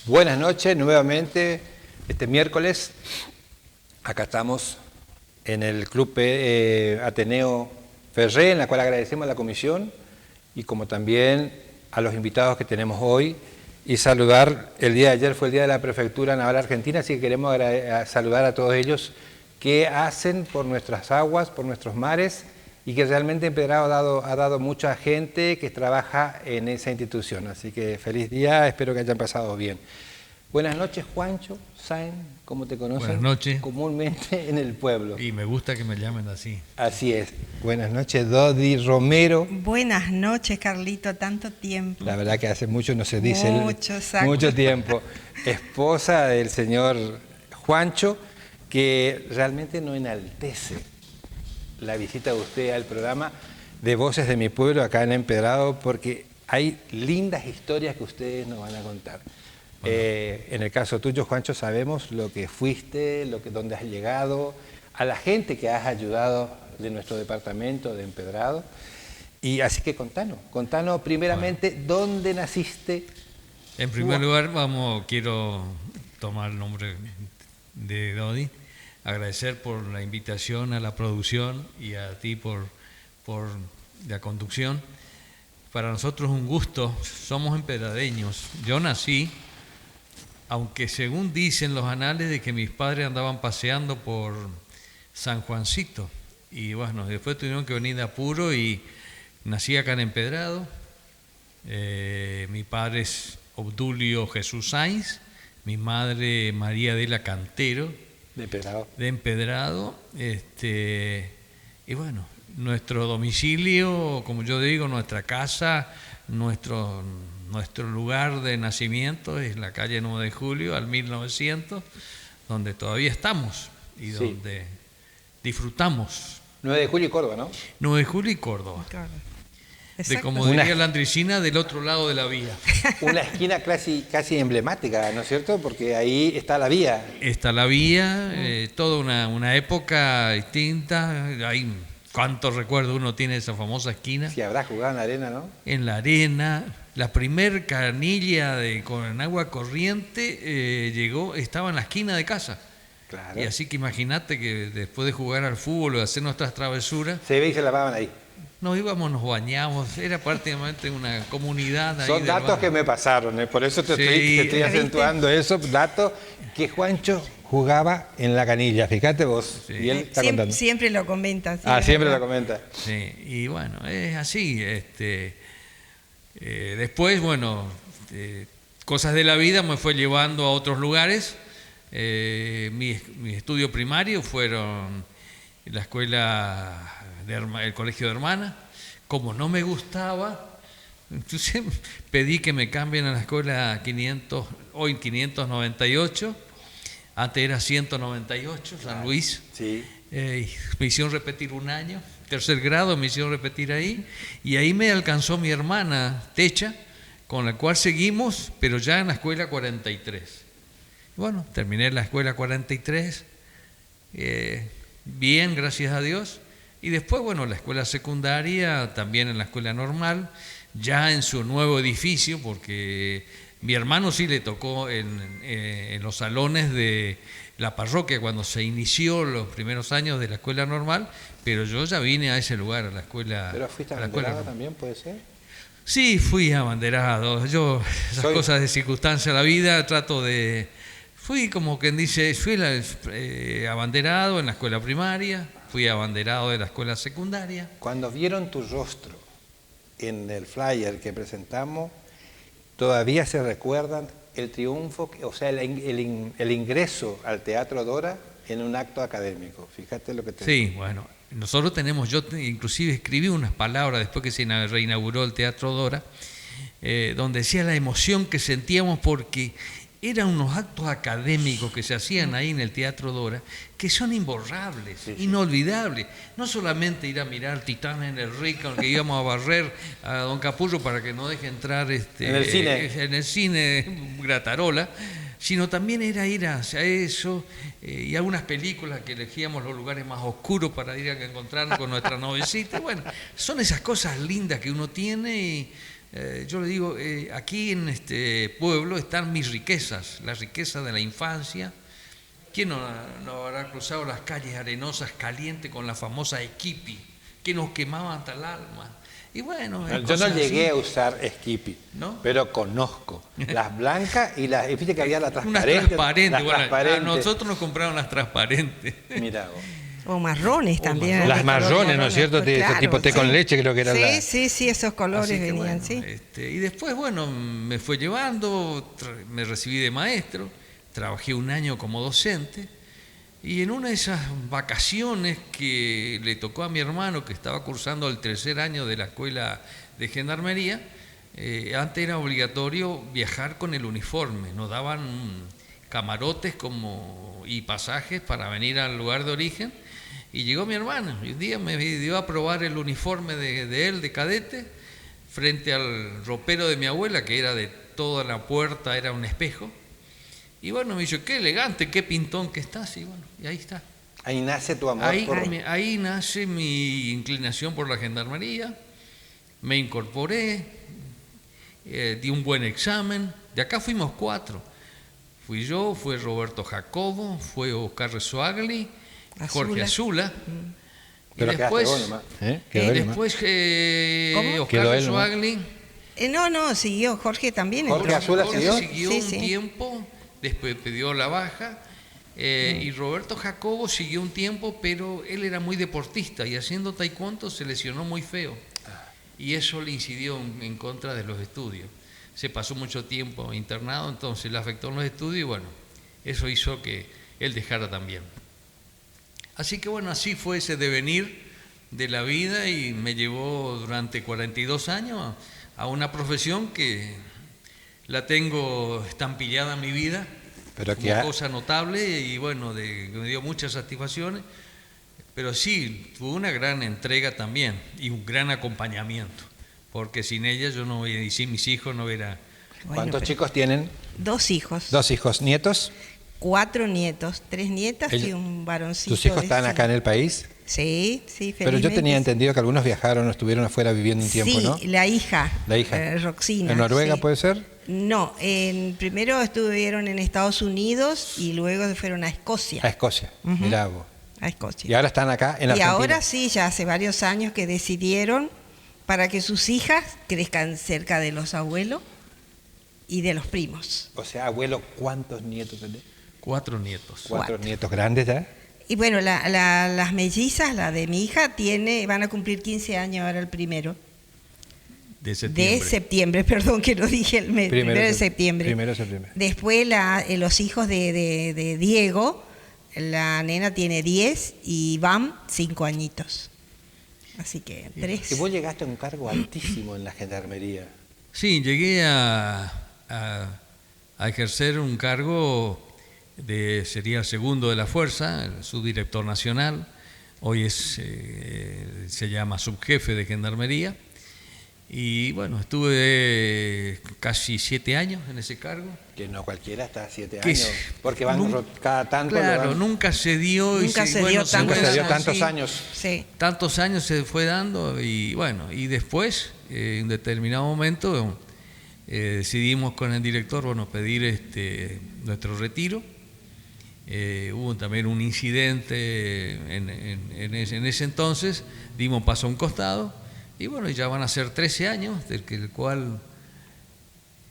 Buenas noches, nuevamente, este miércoles, acá estamos en el Club Ateneo Ferré, en la cual agradecemos a la comisión y como también a los invitados que tenemos hoy y saludar, el día de ayer fue el día de la Prefectura Naval Argentina, así que queremos saludar a todos ellos que hacen por nuestras aguas, por nuestros mares y que realmente Empedrado ha dado mucha gente que trabaja en esa institución. Así que feliz día, espero que hayan pasado bien. Buenas noches, Juancho Sáenz, ¿cómo te conocen? Buenas noches. Comúnmente en el pueblo. Y me gusta que me llamen así. Así es. Buenas noches, Dodi Romero. Buenas noches, Carlito, tanto tiempo. La verdad que hace mucho no se dice. Mucho tiempo. Esposa del señor Juancho, que realmente no enaltece la visita de usted al programa de Voces de mi Pueblo acá en Empedrado, porque hay lindas historias que ustedes nos van a contar. En el caso tuyo, Juancho, sabemos lo que fuiste, dónde has llegado, a la gente que has ayudado de nuestro departamento de Empedrado. Y así que contanos primeramente dónde naciste. En primer lugar, quiero tomar el nombre de Dodi, agradecer por la invitación a la producción y a ti por la conducción. Para nosotros un gusto, somos empedradeños. Yo nací, aunque según dicen los anales de que mis padres andaban paseando por San Juancito, y bueno, después tuvieron que venir de apuro y nací acá en Empedrado. Mi padre es Obdulio Jesús Sáenz, mi madre María Adela Cantero, de Empedrado. Y bueno, nuestro domicilio, como yo digo, nuestra casa, nuestro lugar de nacimiento es la calle 9 de Julio, al 1900, donde todavía estamos y donde disfrutamos. 9 de Julio y Córdoba, ¿no? 9 de Julio y Córdoba. Claro. De, como diría la Andricina, del otro lado de la vía. Una esquina casi emblemática, ¿no es cierto? Porque ahí está la vía. Está la vía, toda una época distinta. Hay, ¿cuántos recuerdos uno tiene de esa famosa esquina? Si habrá jugado en la arena, ¿no? En la arena. La primer canilla con agua corriente estaba en la esquina de casa. Claro. Y así que imagínate que después de jugar al fútbol o de hacer nuestras travesuras, se ve y se lavaban ahí. Nos íbamos, nos bañábamos, era prácticamente una comunidad. Ahí. Son datos que me pasaron, por eso te estoy acentuando eso, datos que Juancho jugaba en la canilla, fíjate vos. Sí. Y él está contando. Siempre lo comenta. Siempre lo comenta. Sí, y bueno, es así. Después, bueno, cosas de la vida me fue llevando a otros lugares. Mi estudio primario fueron en la escuela, el colegio de hermanas. Como no me gustaba, entonces pedí que me cambien a la escuela 500, hoy 598, antes era 198, San Luis. Sí. Me hicieron repetir un año, tercer grado me hicieron repetir ahí, y ahí me alcanzó mi hermana Techa, con la cual seguimos, pero ya en la escuela 43. Bueno, terminé la escuela 43, bien, gracias a Dios. Y después, bueno, la escuela secundaria, también en la escuela normal, ya en su nuevo edificio, porque mi hermano sí le tocó en los salones de la parroquia cuando se inició los primeros años de la escuela normal, pero yo ya vine a ese lugar, a la escuela. ¿Pero fuiste abanderado también, puede ser? Sí, fui abanderado. Yo, cosas de circunstancia de la vida, fui como quien dice, fui abanderado en la escuela primaria, fui abanderado de la escuela secundaria. Cuando vieron tu rostro en el flyer que presentamos, ¿todavía se recuerdan el triunfo, o sea, el ingreso al Teatro Dora en un acto académico? Fíjate lo que te digo. Sí, bueno, nosotros yo inclusive escribí unas palabras después que se reinauguró el Teatro Dora, donde decía la emoción que sentíamos porque eran unos actos académicos que se hacían ahí en el Teatro Dora que son imborrables, inolvidables. No solamente ir a mirar Titanes en el Río, con el que íbamos a barrer a Don Capullo para que no deje entrar en el cine Gratarola, sino también era ir hacia eso, y algunas películas que elegíamos los lugares más oscuros para ir a encontrarnos con nuestra novecita. Bueno, son esas cosas lindas que uno tiene y yo le digo, aquí en este pueblo están mis riquezas, la riqueza de la infancia. ¿Quién no habrá cruzado las calles arenosas calientes con la famosa Equipi, que nos quemaban hasta el alma? Y bueno, yo no llegué a usar Skippy, ¿no? pero conozco las blancas y las, viste que había las Unas transparentes. transparentes, bueno, transparentes. a nosotros nos compraron las transparentes. Mirá vos. O marrones también. marrones. Las marrones, ¿no es cierto? Claro, Tipo té con leche, creo que era la... Sí, esos colores Así que venían, bueno, sí. Y después, bueno, me fue llevando, me recibí de maestro, trabajé un año como docente, y en una de esas vacaciones que le tocó a mi hermano, que estaba cursando el 3er año de la escuela de gendarmería, antes era obligatorio viajar con el uniforme, nos daban camarotes y pasajes para venir al lugar de origen, y llegó mi hermano, y un día me dio a probar el uniforme de él, de cadete, frente al ropero de mi abuela, que era de toda la puerta, era un espejo. Y bueno, me dijo, qué elegante, qué pintón que estás, y bueno, y ahí está. Ahí nace tu amor Ahí nace mi inclinación por la gendarmería, me incorporé, di un buen examen, de acá fuimos 4. Fui yo, fue Roberto Jacobo, fue Oscar Rezuagli, Jorge Azula. Y Pero después, vos nomás, ¿eh? Oscar Rezuagli. No, siguió, Jorge también. Jorge Azula siguió un Sí. tiempo, después pidió la baja, y Roberto Jacobo siguió un tiempo, pero él era muy deportista y haciendo taekwondo se lesionó muy feo. Y eso le incidió en contra de los estudios. Se pasó mucho tiempo internado, entonces le afectó en los estudios y bueno, eso hizo que él dejara también. Así que bueno, así fue ese devenir de la vida y me llevó durante 42 años a una profesión que la tengo estampillada en mi vida, pero como cosa notable y bueno, me dio muchas satisfacciones, pero sí, fue una gran entrega también y un gran acompañamiento, porque sin ella yo no hubiera, y sin mis hijos no hubiera... ¿Cuántos chicos tienen? 2 hijos. 2 hijos. ¿Nietos? 4 nietos, 3 nietas y un varoncito. ¿Tus hijos están acá en el país? Sí, felizmente. Pero yo tenía entendido que algunos viajaron o estuvieron afuera viviendo un tiempo, ¿no? Sí, la hija. Roxina. ¿En Noruega sí. puede ser? No, primero estuvieron en Estados Unidos y luego fueron a Escocia. A Escocia, mirá vos. A Escocia. Y ahora están acá en Argentina. Y ahora sí, ya hace varios años que decidieron para que sus hijas crezcan cerca de los abuelos y de los primos. O sea, abuelo, ¿cuántos nietos tenés? 4 nietos. 4 nietos grandes ya. Y bueno, las mellizas, la de mi hija, van a cumplir 15 años ahora el primero. De septiembre. De septiembre, perdón que no dije el mes, primero de septiembre. Primero de septiembre. Después los hijos de Diego, la nena tiene 10 y Van 5 añitos. Así que 3. Y vos llegaste a un cargo altísimo en la gendarmería. Sí, llegué a ejercer un cargo sería el segundo de la fuerza, el subdirector nacional, hoy se llama subjefe de gendarmería, y bueno, estuve casi 7 años en ese cargo. Que no cualquiera está 7 años, porque van cada tanto. Claro, nunca se dio. Nunca se dio tantos años. Sí. Tantos años se fue dando, y bueno, y después, en un determinado momento, decidimos con el director, bueno, pedir nuestro retiro. Hubo también un incidente en ese entonces, dimos paso a un costado y bueno, ya van a ser 13 años, del cual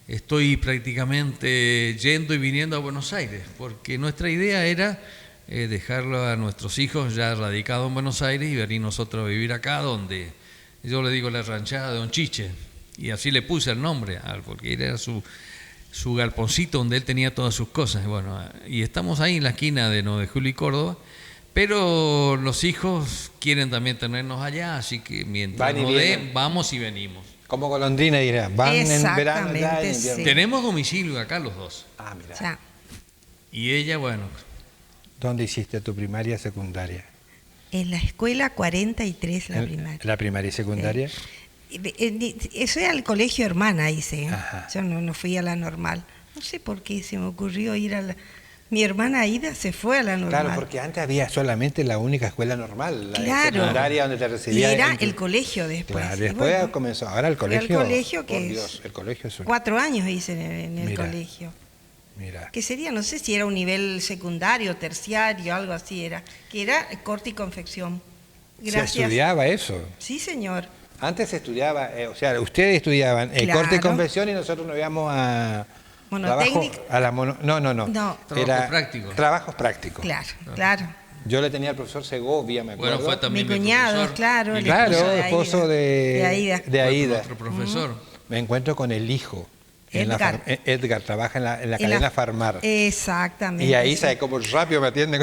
estoy prácticamente yendo y viniendo a Buenos Aires, porque nuestra idea era dejarlo a nuestros hijos ya radicados en Buenos Aires y venir nosotros a vivir acá, donde yo le digo la ranchada de Don Chiche, y así le puse el nombre, porque era su galponcito donde él tenía todas sus cosas. Bueno, y estamos ahí en la esquina de 9 de Julio y Córdoba, pero los hijos quieren también tenernos allá, así que mientras nos den, vamos y venimos. Como golondrina dirá, van en verano allá, en invierno. Sí. Tenemos domicilio acá los dos. Ah, mira. Ya. Y ella, bueno. ¿Dónde hiciste tu primaria y secundaria? En la escuela 43, la primaria. ¿La primaria y secundaria? Eso era el colegio hermana hice. Ajá. Yo no fui a la normal. No sé por qué se me ocurrió ir Mi hermana Aida se fue a la normal. Claro, porque antes había solamente la única escuela normal, la Claro. secundaria donde te Y recibía. era el colegio después. Claro, Y después bueno, comenzó. Ahora el fui colegio. al colegio por que Dios, el colegio es un. 4 años hice en el Mira. colegio. Mira. Que sería, no sé si era un nivel secundario, terciario, algo así era. Que era corte y confección. Se Gracias. estudiaba eso. Sí, señor. Antes se estudiaba, o sea, ustedes estudiaban Claro. corte y confección y nosotros nos íbamos a. Monotécnica. A la no. No. Trabajos prácticos. Trabajos prácticos. Claro, claro. Yo le tenía al profesor Segovia, me acuerdo. Bueno, fue también Mi mi cuñado, profesor. claro. el Claro, esposo de Aida. de Aida. Nuestro profesor. Me encuentro con el hijo. Edgar. Edgar trabaja en la cadena Farmar. Exactamente. Y ahí sí. sabe cómo rápido me atiende.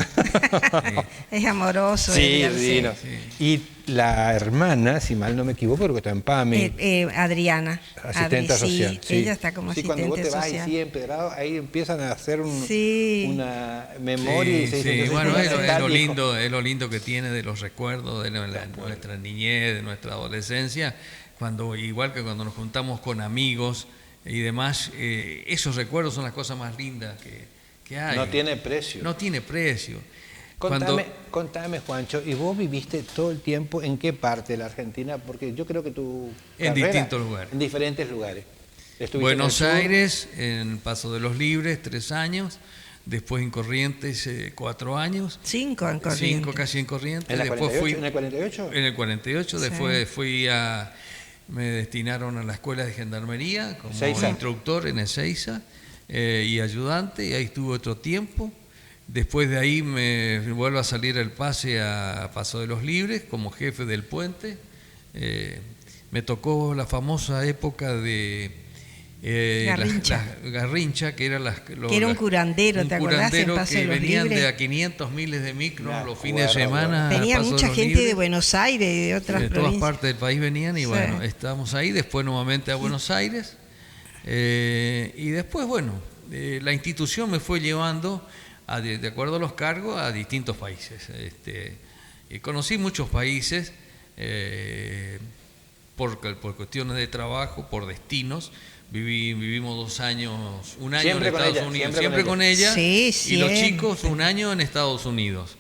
Es amoroso. Sí, Edgar, divino. Y la hermana, si mal no me equivoco, porque está en PAMI, Adriana. asistente Adri, social. sí, ella está como sí, cuando vos asistente te vas social. ahí empedrado, ahí empiezan a hacer Sí. una memoria y se dice, sí, entonces, bueno, ¿cómo es está lo el hijo? lindo, es lo lindo que tiene de los recuerdos de nuestra niñez, de nuestra adolescencia, cuando igual que cuando nos juntamos con amigos y demás, esos recuerdos son las cosas más lindas que hay. No tiene precio. No tiene precio. Contame, Juancho, ¿y vos viviste todo el tiempo en qué parte de la Argentina? Porque yo creo que tu En carrera, distintos lugares. En diferentes lugares. Estuviste Buenos en el sur, Aires, en Paso de los Libres, 3 años, después en Corrientes, 4 años. 5 en Corrientes. 5 casi en Corrientes. ¿En, la Después 48, ¿En el 48? En el 48, Sí. después me destinaron a la escuela de gendarmería como Ezeiza. instructor en Ezeiza y ayudante, y ahí estuve otro tiempo. Después de ahí me vuelvo a salir el pase a Paso de los Libres como jefe del puente. Me tocó la famosa época de Garrincha. Garrincha, que era Que era un curandero, ¿te acordás? En Paso que de los venían Libres. de a 500 miles de micros Me los fines de acuerdo, semana. a Venía Paso de mucha los gente Libres. de Buenos Aires y de otras De todas provincias. partes del país venían y Sí. bueno, estábamos ahí, después nuevamente a Buenos Aires y después, bueno, la institución me fue llevando, de acuerdo a los cargos, a distintos países. Y conocí muchos países por cuestiones de trabajo, por destinos. Vivimos 2 años, un año Siempre en con Estados ella, Unidos, siempre siempre con con ella, Sí, y los siempre. chicos un año en Estados Unidos.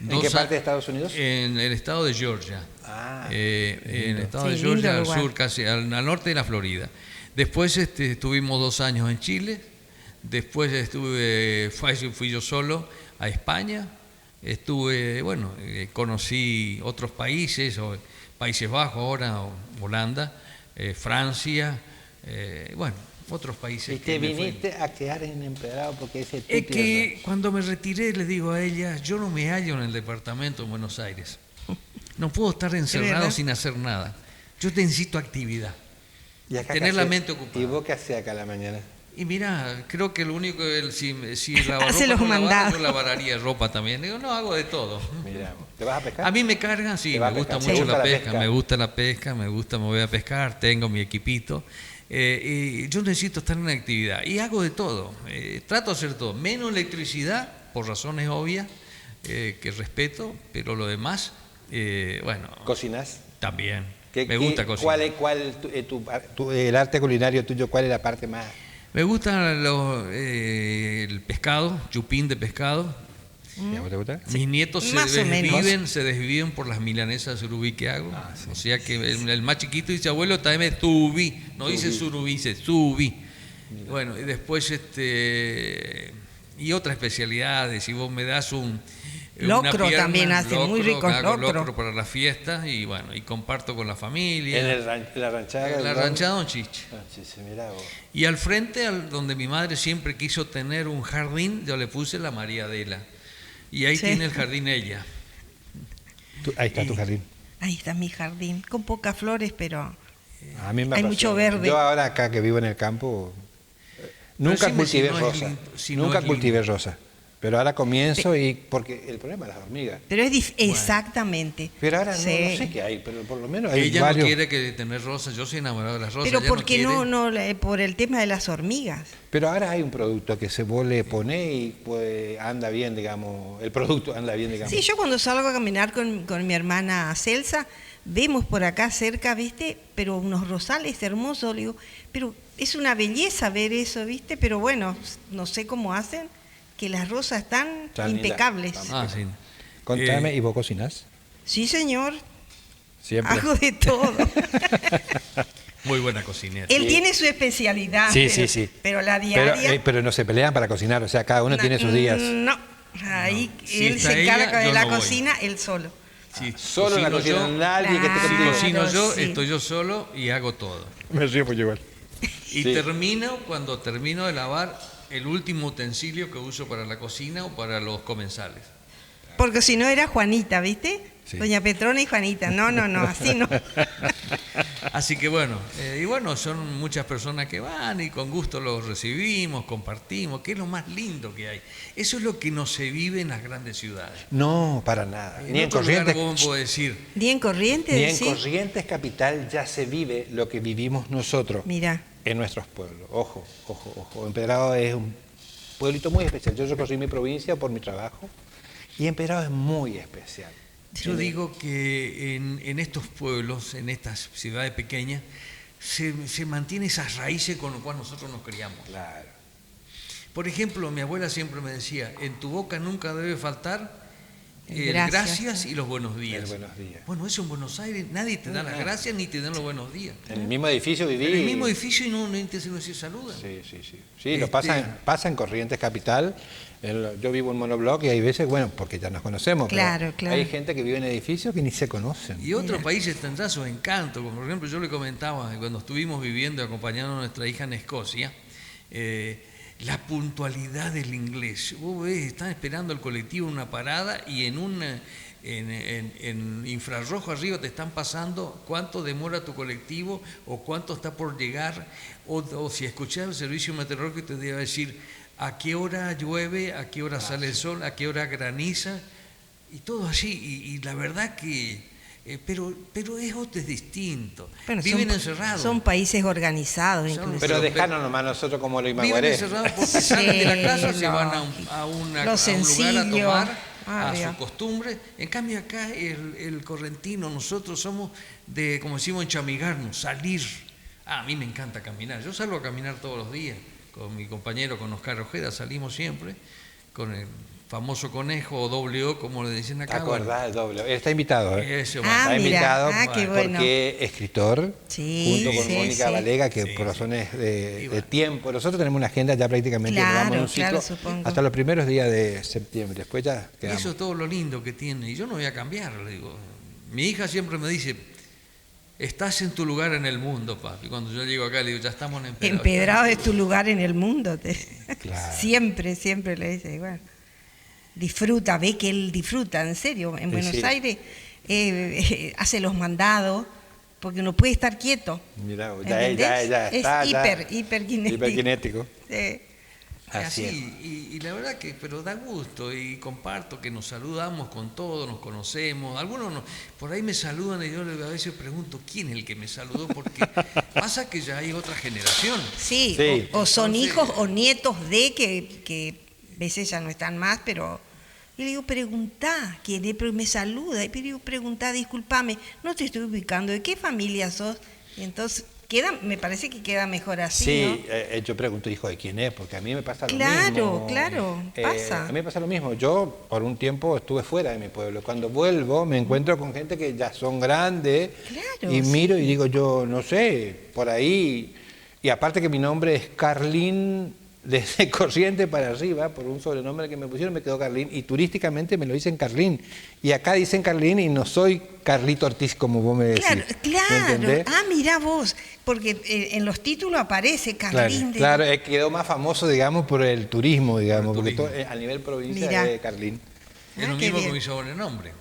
¿En qué parte de Estados Unidos? En el estado de Georgia. En el estado Sí, de Georgia, lindo al lugar. sur, casi al norte de la Florida. Después estuvimos 2 años en Chile. Después fui yo solo a España. Conocí otros países, Países Bajos ahora, Holanda, Francia, otros países. Y te que me fue- viniste a quedar en Empedrado porque ese es tu Es tierra. que cuando me retiré le digo a ella, yo no me hallo en el departamento de Buenos Aires. No puedo estar encerrado ¿Verdad? sin hacer nada. Yo necesito actividad. ¿Y acá tener qué la hacés? mente ocupada. ¿Y vos qué hacés acá a la mañana? Y mira, creo que lo único que si la Hace ropa los no lavara, mandados. yo lavaría ropa también. Digo, no, hago de todo. Mira, ¿te vas a pescar? A mí me cargan, sí, ¿Te vas me a gusta pescar? mucho ¿Te gusta la la pesca, pesca? me gusta la pesca, me voy a pescar, tengo mi equipito. Y yo necesito estar en actividad y hago de todo, trato de hacer todo, menos electricidad, por razones obvias, que respeto, pero lo demás, ¿Cocinás? también, me gusta cocinar. El arte culinario tuyo, cuál es la parte más? Me gusta el pescado, chupín de pescado. ¿A vos te gusta? Mis nietos Más o menos. se desviven por las milanesas surubí que hago. O sea que el más chiquito dice, abuelo, tráeme surubí. No dice surubí, dice surubí. Bueno, y después y otras especialidades. Si vos me das una Locro pierna, también hace, muy rico hago locro. para las fiestas y bueno, y comparto con la familia. En la ranchada. En la ranchada Don Chiche. Ah, sí, sí, mirá vos. Y al frente, donde mi madre siempre quiso tener un jardín, yo le puse la María Adela. Y ahí Sí. tiene el jardín ella. Ahí está tu jardín. Ahí está mi jardín, con pocas flores, pero A mí me Hay mucho apasiona. verde. Yo ahora acá que vivo en el campo, nunca decime si cultivé no es rosa. lindo, si no Nunca es lindo. cultivé rosa. Pero ahora comienzo porque el problema es las hormigas. pero es exactamente. Pero ahora Sí. no sé qué hay, pero por lo menos hay Ella varios. no quiere que tener rosas, yo soy enamorado de las rosas. Pero ella porque quiere. por el tema de las hormigas. Pero ahora hay un producto que vos le ponés y pues anda bien, digamos, el producto anda bien, digamos. Sí, yo cuando salgo a caminar con mi hermana Celsa, vemos por acá cerca, ¿viste? Pero unos rosales hermosos, le digo, pero es una belleza ver eso, ¿viste? Pero bueno, no sé cómo hacen, que las rosas están Están lindas. impecables. Ah, sí. Contame, ¿y vos cocinás? Sí, señor. Siempre. Hago de todo. Muy buena cocinera. Él tiene su especialidad. Sí, pero, sí. Pero la diaria. Pero no se pelean para cocinar, o sea, cada uno tiene sus días. No. Ahí Si él está se encarga ella, de yo la no voy. cocina, él solo. Si Solo en la cocino cocina, yo, nadie que esté Claro. si contigo. cocino yo, sí. estoy yo solo y hago todo. Me río por igual. Y Sí. cuando termino de lavar el último utensilio que uso para la cocina o para los comensales. Porque si no era Juanita, ¿viste? Sí. Doña Petrona y Juanita. No, así no. Así que bueno, y bueno, son muchas personas que van y con gusto los recibimos, compartimos, que es lo más lindo que hay. Eso es lo que no se vive en las grandes ciudades. No, para nada. Ni en otro lugar Corrientes. vos podés decir, Ni en Corrientes, Ni en ¿sí? Corrientes capital ya se vive lo que vivimos nosotros Mira. en nuestros pueblos. Ojo, ojo, ojo. Empedrado es un pueblito muy especial. Yo recorrí mi provincia por mi trabajo y Empedrado es muy especial. yo digo que en estos pueblos, en estas ciudades pequeñas, se mantiene esas raíces con las cuales nosotros nos criamos. Claro. Por ejemplo, mi abuela siempre me decía, en tu boca nunca debe faltar El el gracias. gracias y los buenos días. El buenos días. Bueno, eso en Buenos Aires nadie te da las gracias ni te dan los buenos días. En el mismo edificio viví. En el mismo edificio y no se saludan. Sí, sí, sí. Sí, lo pasa en Corrientes Capital. Yo vivo en monobloc y hay veces, bueno, porque ya nos conocemos, Claro, pero claro. hay gente que vive en edificios que ni se conocen. Y otros países tendrán sus encantos, como por ejemplo yo le comentaba cuando estuvimos viviendo y acompañando a nuestra hija en Escocia, la puntualidad del inglés. Vos ves, están esperando el colectivo en una parada y en infrarrojo arriba te están pasando cuánto demora tu colectivo o cuánto está por llegar, o si escuchás el servicio meteorológico te debe decir a qué hora llueve, a qué hora sale el sol, a qué hora graniza, y todo así. Y la verdad que... pero es distinto. Bueno, Viven encerrados. Son países organizados, Son- incluso. Pero dejanos nomás nosotros como los Viven Imaguaré. encerrados porque salen de la casa, se no. van a un lugar a sencillo. tomar, Ah, a bien. su costumbre. En cambio acá el correntino, nosotros somos de, como decimos, enchamigarnos, salir. A mí me encanta caminar. Yo salgo a caminar todos los días. Con mi compañero, con Oscar Ojeda, salimos siempre. Con el famoso conejo o doble O, como le dicen ¿Te acá. acordás del doble? Él está invitado, ¿eh? Ese, Ah, Está mira. invitado Qué bueno. porque es escritor, Sí, junto con sí, Mónica sí. Valega, que Sí, por razones Y de bueno. tiempo, nosotros tenemos una agenda ya prácticamente, Claro, llevamos un ciclo claro, supongo. hasta los primeros días de septiembre, después ya Y quedamos. eso es todo lo lindo que tiene. Y yo no voy a cambiar, le digo. Mi hija siempre me dice, estás en tu lugar en el mundo, papi. Cuando yo llego acá, le digo, ya estamos en Empedrado. Empedrado es tu lugar en el mundo. Claro. Siempre le dice igual. Disfruta, ve que él disfruta, en serio. En Sí, Buenos sí. Aires hace los mandados porque no puede estar quieto. Mirá, ¿Entendés? ya está. Es ya. hiperkinético. Hiperkinético. Sí. Así es. Y la verdad que, pero da gusto y comparto que nos saludamos con todos, nos conocemos. Algunos por ahí me saludan y yo a veces pregunto quién es el que me saludó, porque pasa que ya hay otra generación. Sí, Sí. O son Entonces- hijos o nietos de que a veces ya no están más, pero y le digo, preguntá quién es, pero me saluda, pero digo, preguntá, discúlpame, no te estoy ubicando, ¿de qué familia sos? Y entonces me parece que queda mejor así, Sí, ¿no? yo pregunto, hijo, ¿de quién es? Porque a mí me pasa lo Claro, mismo. claro, pasa. A mí me pasa lo mismo. Yo por un tiempo estuve fuera de mi pueblo. Cuando vuelvo me encuentro con gente que ya son grandes Claro, y miro sí. y digo, yo no sé, por ahí. Y aparte que mi nombre es Carlín, desde Corrientes para arriba, por un sobrenombre que me pusieron, me quedó Carlín. Y turísticamente me lo dicen Carlín. Y acá dicen Carlín y no soy Carlito Ortiz como vos me decís. Claro, ¿Me claro. entendés? Ah, mirá vos, porque en los títulos aparece Carlín. Claro, quedó más famoso, digamos, por el turismo, digamos, Por el porque turismo. a nivel provincia Mirá. es Carlín. Es lo qué mismo bien. con mi sobrenombre.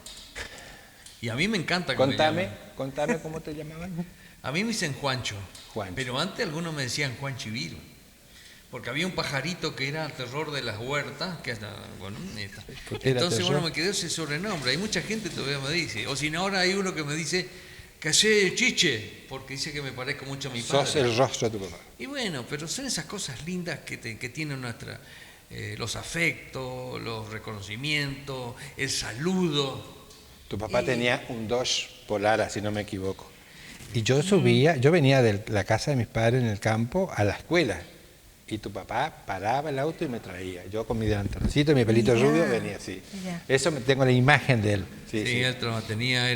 Y a mí me encanta que me llamen. Contame cómo te llamaban. A mí me dicen Juancho, Juancho. pero antes algunos me decían Juan Chiviro, porque había un pajarito que era el terror de las huertas, que hasta, bueno, esta. Era Entonces, terror. bueno, me quedó ese sobrenombre. Hay mucha gente todavía me dice, o si no, ahora hay uno que me dice, que sé chiche, porque dice que me parezco mucho a mi padre. Sos el rostro de tu papá. Y bueno, pero son esas cosas lindas que tienen los afectos, los reconocimientos, el saludo. Tu papá tenía un Dodge Polara, si no me equivoco. Y yo subía, yo venía de la casa de mis padres en el campo a la escuela. Y tu papá paraba el auto y me traía. Yo con mi delantalcito y mi pelito Mirá, rubio venía así. mirá. Eso tengo la imagen de él. Sí, Sí. él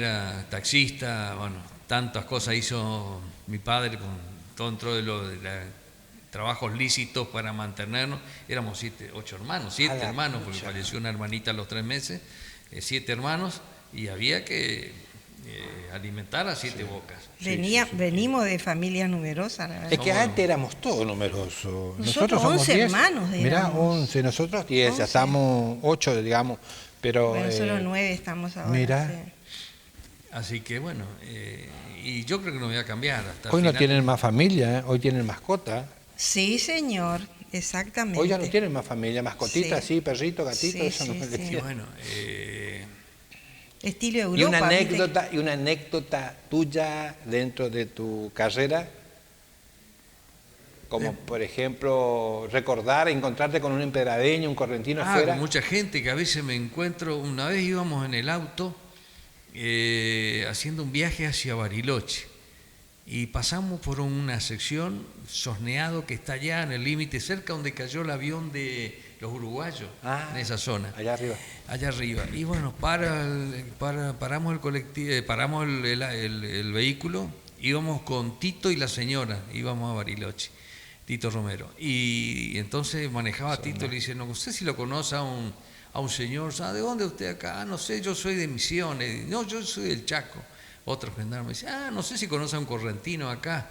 era taxista, bueno, tantas cosas hizo mi padre con todo dentro de los trabajos lícitos para mantenernos. Éramos 8 hermanos, 7 la hermanos, porque pucha. falleció una hermanita a los 3 meses, 7 hermanos, y había que alimentar a 7 bocas. Venimos de familias numerosas, la verdad. Es que antes éramos todos numerosos. Nosotros somos 11 10. hermanos Mirá, éramos. 11, nosotros 10, 11. ya estamos 8, digamos. Pero, Bueno, solo 9 estamos ahora. mirá. sí. Así que bueno, y yo creo que no voy a cambiar hasta hoy el no final. tienen más familia, hoy tienen mascota. Sí, señor, exactamente. Hoy ya no tienen más familia, mascotitas, Sí. sí, perrito, gatito, Sí, eso no sí, le sí. Y tienen. bueno, Estilo Europa. Y una anécdota tuya dentro de tu carrera, como por ejemplo recordar, encontrarte con un empedradeño, un correntino afuera. con mucha gente que a veces me encuentro. Una vez íbamos en el auto haciendo un viaje hacia Bariloche y pasamos por una sección, Sosneado, que está allá en el límite, cerca donde cayó el avión de los uruguayos, en esa zona. Allá arriba. Allá arriba. Y bueno, paramos el colectivo, paramos el vehículo, íbamos con Tito y la señora, íbamos a Bariloche, Tito Romero. Y entonces manejaba Tito y le dice, no sé si lo conoce a un señor, ¿sabe de dónde usted acá? Ah, no sé, yo soy de Misiones. No, yo soy del Chaco. Otro gendarme dice, no sé si conoce a un correntino acá.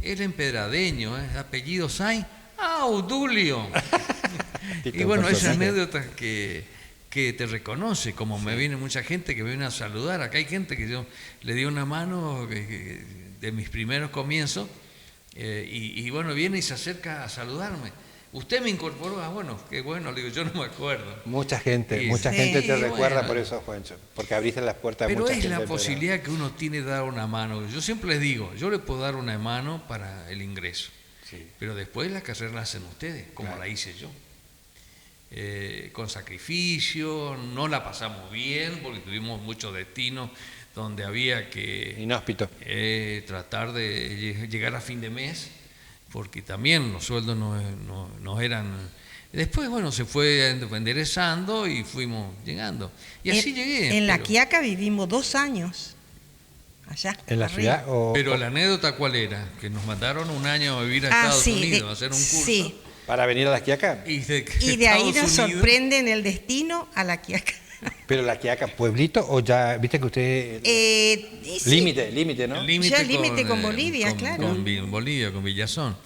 Él empedradeño, apellido Sainz. Ah, Udulio. Y bueno, esa anécdota que te reconoce, como me viene mucha gente que me viene a saludar. Acá hay gente que yo le di una mano de mis primeros comienzos y bueno, viene y se acerca a saludarme. Usted me incorporó, bueno, qué bueno, le digo, yo no me acuerdo. Mucha gente te Sí, recuerda bueno. por eso, Juancho, porque abriste las puertas a Pero mucha es gente. la posibilidad que uno tiene de dar una mano. Yo siempre les digo, yo le puedo dar una mano para el ingreso, Sí. pero después la carrera la hacen ustedes, como Claro. la hice yo. Con sacrificio, no la pasamos bien porque tuvimos muchos destinos donde había que Inhóspito. tratar de llegar a fin de mes, porque también los sueldos no eran. Después, bueno, se fue enderezando y fuimos llegando. Y así llegué. En La pero- Quiaca vivimos 2 años. Allá. ¿En la arriba. ciudad o Pero la anécdota, ¿cuál era? Que nos mandaron un año a vivir a Estados sí, Unidos, a hacer un curso. sí. para venir a la Quiaca? Y de ahí Estados nos Unidos- sorprende en el destino a La Quiaca. Pero la Quiaca, pueblito o ya, viste que usted... Y sí, límite, ¿no? El límite Ya el límite con Bolivia, claro. Con Bolivia, con Villazón.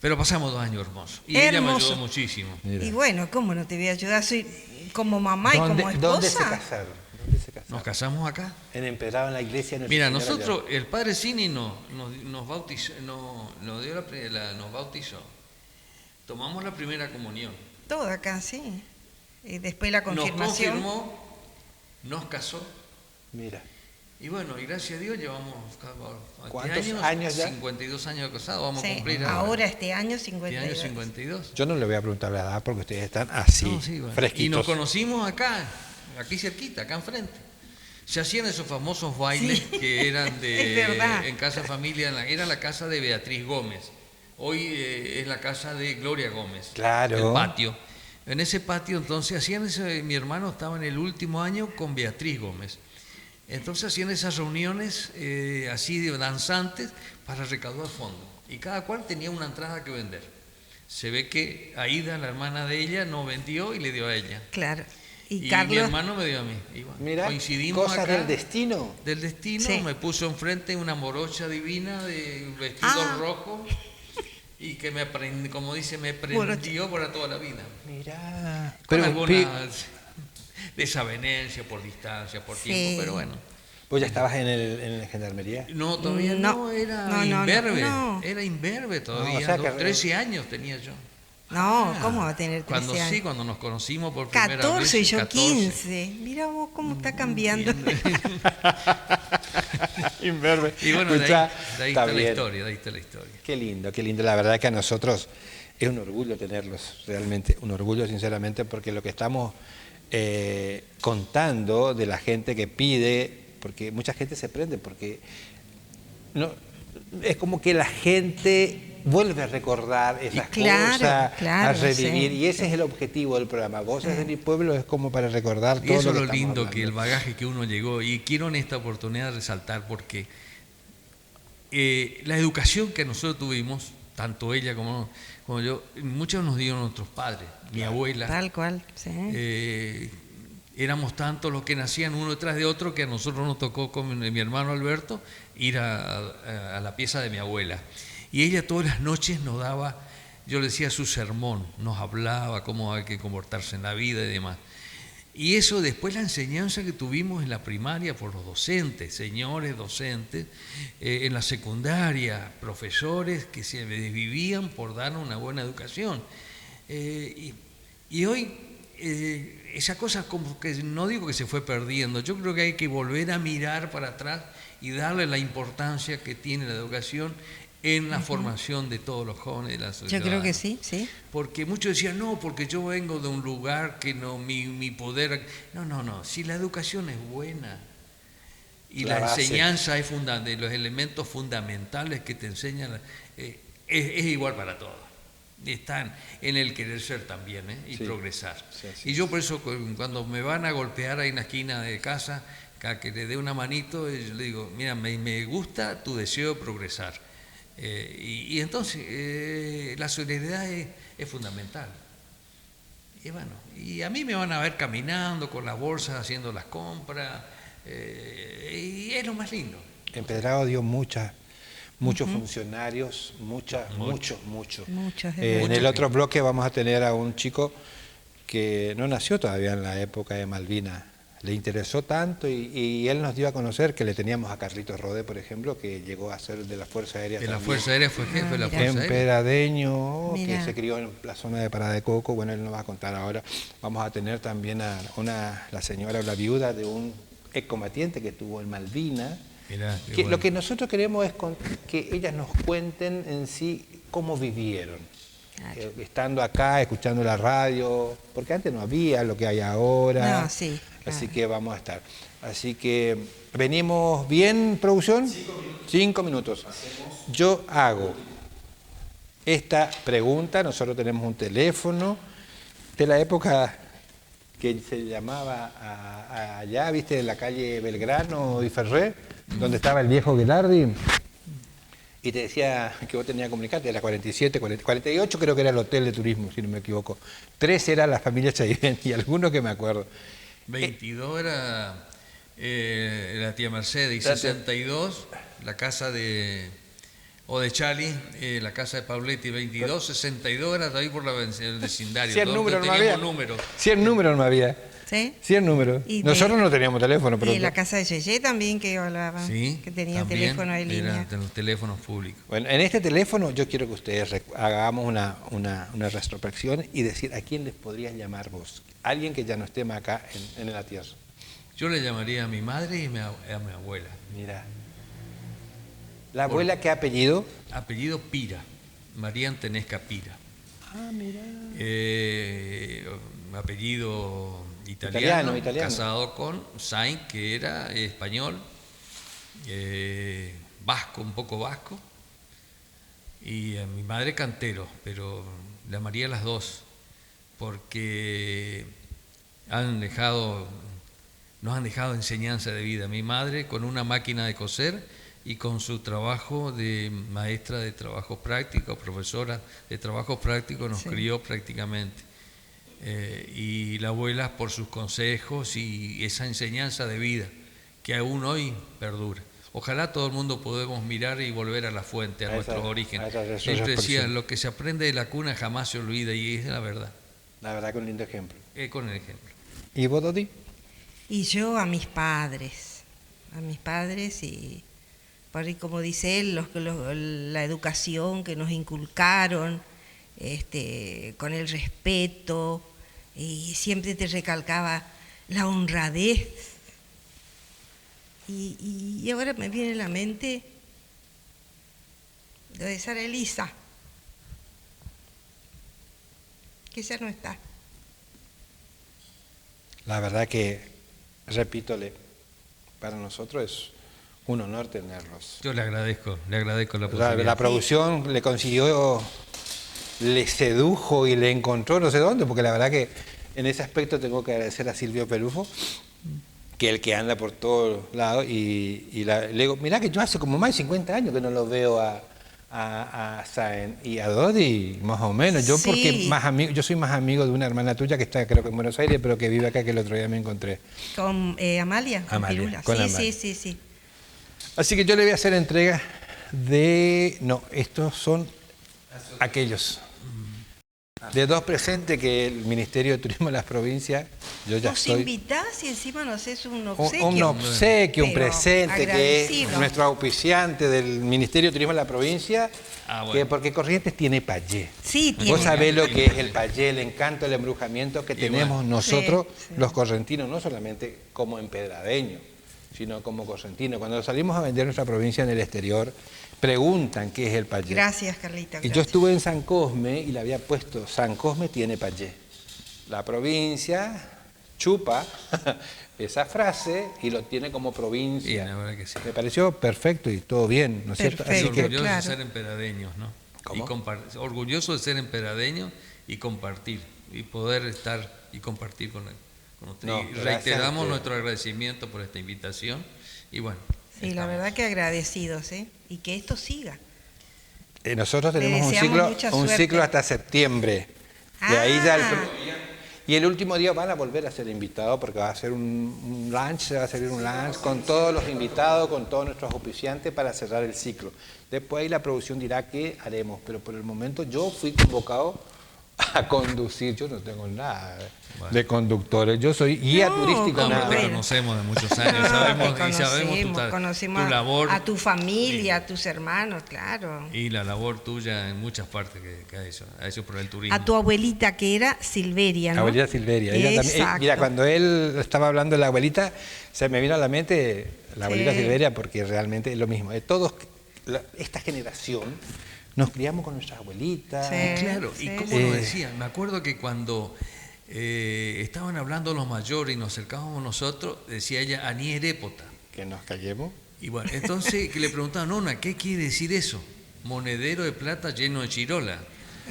Pero pasamos 2 años hermosos. Y ella me Hermoso. ayudó muchísimo. Mira. Y bueno, ¿cómo no te voy a ayudar? Soy como mamá y como esposa. ¿Dónde se casaron? ¿Dónde se casaron? Nos casamos acá. En Empedrado, en la iglesia. En el Mira, Señor nosotros, el padre Cini nos bautizó, nos bautizó. Tomamos la primera comunión. Todo acá, sí. Y después la Nos confirmación. confirmó, nos casó. allá. Mira. Y bueno, y gracias a Dios llevamos ¿Cuántos años ya? 52 años de casado, vamos Sí, a cumplir ahora este año este 52. año 52. Yo no le voy a preguntar la edad porque ustedes están así, No, sí, bueno. fresquitos. Y nos conocimos acá, aquí cerquita, acá enfrente. Se hacían esos famosos bailes que eran es verdad. en Casa Familia, era la casa de Beatriz Gómez. Hoy es la casa de Gloria Gómez. Claro. El patio. En ese patio entonces hacían mi hermano estaba en el último año con Beatriz Gómez. Entonces hacían esas reuniones así de danzantes para recaudar fondos. Y cada cual tenía una entrada que vender. Se ve que Aida, la hermana de ella, no vendió y le dio a ella. Claro. Y mi Carlos. hermano me dio a mí. Y bueno, Mira, coincidimos cosas acá. del destino. Del destino, Sí. me puso enfrente una morocha divina de un vestido rojo y que me prendió, como dice, me prendió para toda la vida. Mira. Con Pero algunas desavenencias por distancia, por Sí. tiempo, pero bueno. ¿vos ya estabas en la gendarmería? No, todavía No. no, era No, no, imberbe. no. Era imberbe todavía. o sea que- 13 años tenía yo. No, ¿cómo va a tener 13 Cuando años? cuando nos conocimos por primera vez. 14 y yo 14. 15. Mira vos cómo está cambiando. Inverbe. Y bueno, Escuchá, de ahí está está la bien. historia, de ahí está la historia. Qué lindo, qué lindo. La verdad que a nosotros es un orgullo tenerlos, realmente, un orgullo sinceramente, porque lo que estamos contando de la gente que pide, porque mucha gente se prende, porque no, es como que la gente vuelve a recordar esas Claro, cosas, claro, a revivir, sí, y ese es el objetivo del programa. Voces de mi pueblo es como para recordar Y todo eso es lo lo que estamos lindo, hablando. que el bagaje que uno llegó, y quiero en esta oportunidad resaltar porque la educación que nosotros tuvimos, tanto ella como yo, muchos nos dieron nuestros padres, mi abuela. Tal cual, sí. Éramos tantos los que nacían uno detrás de otro que a nosotros nos tocó con mi hermano Alberto ir a la pieza de mi abuela. Y ella todas las noches nos daba, yo le decía su sermón, nos hablaba cómo hay que comportarse en la vida y demás. Y eso después la enseñanza que tuvimos en la primaria por los docentes, señores docentes, en la secundaria, profesores que se desvivían por dar una buena educación. Y hoy esa cosa como que no digo que se fue perdiendo, yo creo que hay que volver a mirar para atrás y darle la importancia que tiene la educación en la formación de todos los jóvenes de la sociedad. Yo creo que sí, sí. Porque muchos decían, no, porque yo vengo de un lugar que no, mi poder... No, si la educación es buena y la enseñanza es fundamental, los elementos fundamentales que te enseñan, es igual para todos. Están en el querer ser también, y sí, progresar. Sí, y yo por eso cuando me van a golpear ahí en la esquina de casa, que le dé una manito, yo le digo, mira, me gusta tu deseo de progresar. Y entonces la solidaridad es fundamental. Y bueno, y a mí me van a ver caminando con las bolsas, haciendo las compras, y es lo más lindo. Empedrado dio muchos funcionarios, muchos. En el otro bloque vamos a tener a un chico que no nació todavía en la época de Malvinas. Le interesó tanto y él nos dio a conocer que le teníamos a Carlitos Rodé, por ejemplo, que llegó a ser de la Fuerza Aérea. De la Fuerza Aérea fue jefe de la Fuerza Aérea. Emperadeño, que se crió en la zona de Parada de Coco. Bueno, él nos va a contar ahora. Vamos a tener también a la señora o la viuda de un excombatiente que estuvo en Malvinas. Lo que nosotros queremos es que ellas nos cuenten en sí cómo vivieron. Claro. Estando acá, escuchando la radio, porque antes no había lo que hay ahora. No, sí. Así que vamos a estar. Así que, ¿venimos bien, producción? 5 minutos. Yo hago esta pregunta, nosotros tenemos un teléfono de la época que se llamaba allá, viste, en la calle Belgrano y Ferré, donde estaba el viejo Velardi, y te decía que vos tenías que comunicarte, era 47, 48 creo que era el hotel de turismo, si no me equivoco. 3 era la familia Chaivén y algunos que me acuerdo. 22 era la tía Mercedes, y 62 la casa de Chali, la casa de Pauletti, 22, 62 era ahí por el vecindario. 100 números no había. 100 números no había. ¿Sí? 100 números. Nosotros no teníamos teléfono. Pero y en la casa de Yeye también que hablaban, sí, que tenía teléfono de línea. De los teléfonos públicos. Bueno, en este teléfono yo quiero que ustedes hagamos una retrospección y decir a quién les podrías llamar vos. Alguien que ya no esté más acá en la tierra. Yo le llamaría a mi madre y a mi abuela. Mira. ¿La abuela qué apellido? Apellido Pira, María Antenesca Pira. Ah, mira. Apellido italiano, casado con Sainz, que era español, vasco, un poco vasco, y a mi madre Cantero, pero le llamaría a las dos, porque nos han dejado enseñanza de vida. Mi madre con una máquina de coser y con su trabajo de maestra de trabajos prácticos, profesora de trabajos prácticos, nos crió prácticamente. Y la abuela por sus consejos y esa enseñanza de vida que aún hoy perdura. Ojalá todo el mundo podamos mirar y volver a la fuente, a nuestros orígenes. Siempre decía, lo que se aprende de la cuna jamás se olvida, y es la verdad. La verdad, con un lindo ejemplo. Con el ejemplo. ¿Y vos, Doti? Y yo a mis padres y por ahí, como dice él, la educación que nos inculcaron, con el respeto, y siempre te recalcaba la honradez. Y ahora me viene a la mente lo de Sara Elisa, que ya no está. La verdad que, repítole, para nosotros es un honor tenerlos. Yo le agradezco la La posibilidad. producción le consiguió, le sedujo y le encontró no sé dónde, porque la verdad que en ese aspecto tengo que agradecer a Silvio Pelufo, que es el que anda por todos lados, y le digo, mirá que yo hace como más de 50 años que no los veo a Sáenz y a Dodi, más o menos. Yo Sí. porque yo soy más amigo de una hermana tuya que está creo que en Buenos Aires, pero que vive acá, que el otro día me encontré. Con Amalia, con Amalia, Pirula. con Sí, Amalia. sí. Así que yo le voy a hacer entrega de... No, estos son aquellos. De 2 presentes que el Ministerio de Turismo de las provincias, yo ya Nos estoy... invitás y encima nos haces un obsequio. Un obsequio, un Pero presente que es agradecido. nuestro auspiciante del Ministerio de Turismo de la provincia, Bueno. porque Corrientes tiene payé. Sí, tiene. Vos sabés lo que es el payé, el encanto, el embrujamiento que tenemos bueno. nosotros, Sí. los correntinos, no solamente como empedradeños, sino como correntinos. Cuando salimos a vender nuestra provincia en el exterior, preguntan qué es el payé. Gracias, Carlita. Y yo gracias. estuve en San Cosme y le había puesto, San Cosme tiene payé. La provincia chupa esa frase y lo tiene como provincia. Y la verdad que sí. Me pareció perfecto y todo bien, ¿no es cierto? Perfecto. Así que, Orgulloso claro. de ser emperadeños, ¿no? ¿Cómo? Orgulloso de ser emperadeños y compartir, y poder estar y compartir con usted. No, Y gracias reiteramos a usted. nuestro agradecimiento por esta invitación. Y bueno. Sí, la estamos. verdad que agradecidos, ¿eh? Y que esto siga. nosotros Le tenemos deseamos mucha un suerte. ciclo hasta septiembre. De ahí ya Ah. y el último día van a volver a ser invitados porque va a ser un lunch, se va a servir un lunch con todos los invitados, con todos nuestros auspiciantes para cerrar el ciclo. Después ahí la producción dirá qué haremos, pero por el momento yo fui convocado a conducir. Yo no tengo nada de conductores, yo soy guía No, turístico. No, nada pero te más. conocemos de muchos años, No, sabemos, te y sabemos conocemos tu labor a tu familia, a tus hermanos, claro. y la labor tuya en muchas partes que ha hecho por el turismo. A tu abuelita que era Silveria, ¿no? Abuelita Silveria. Ella también, Exacto. mira, cuando él estaba hablando de la abuelita, se me vino a la mente la abuelita Sí. Silveria porque realmente es lo mismo. De todos, esta generación, nos criamos con nuestras abuelitas. Sí. Claro, y Sí, cómo sí. nos decían, me acuerdo que cuando estaban hablando los mayores y nos acercábamos nosotros, decía ella, Aní Erépota. Que nos callemos. Y bueno, entonces que le preguntaban, Nona, ¿qué quiere decir eso? Monedero de plata lleno de chirola.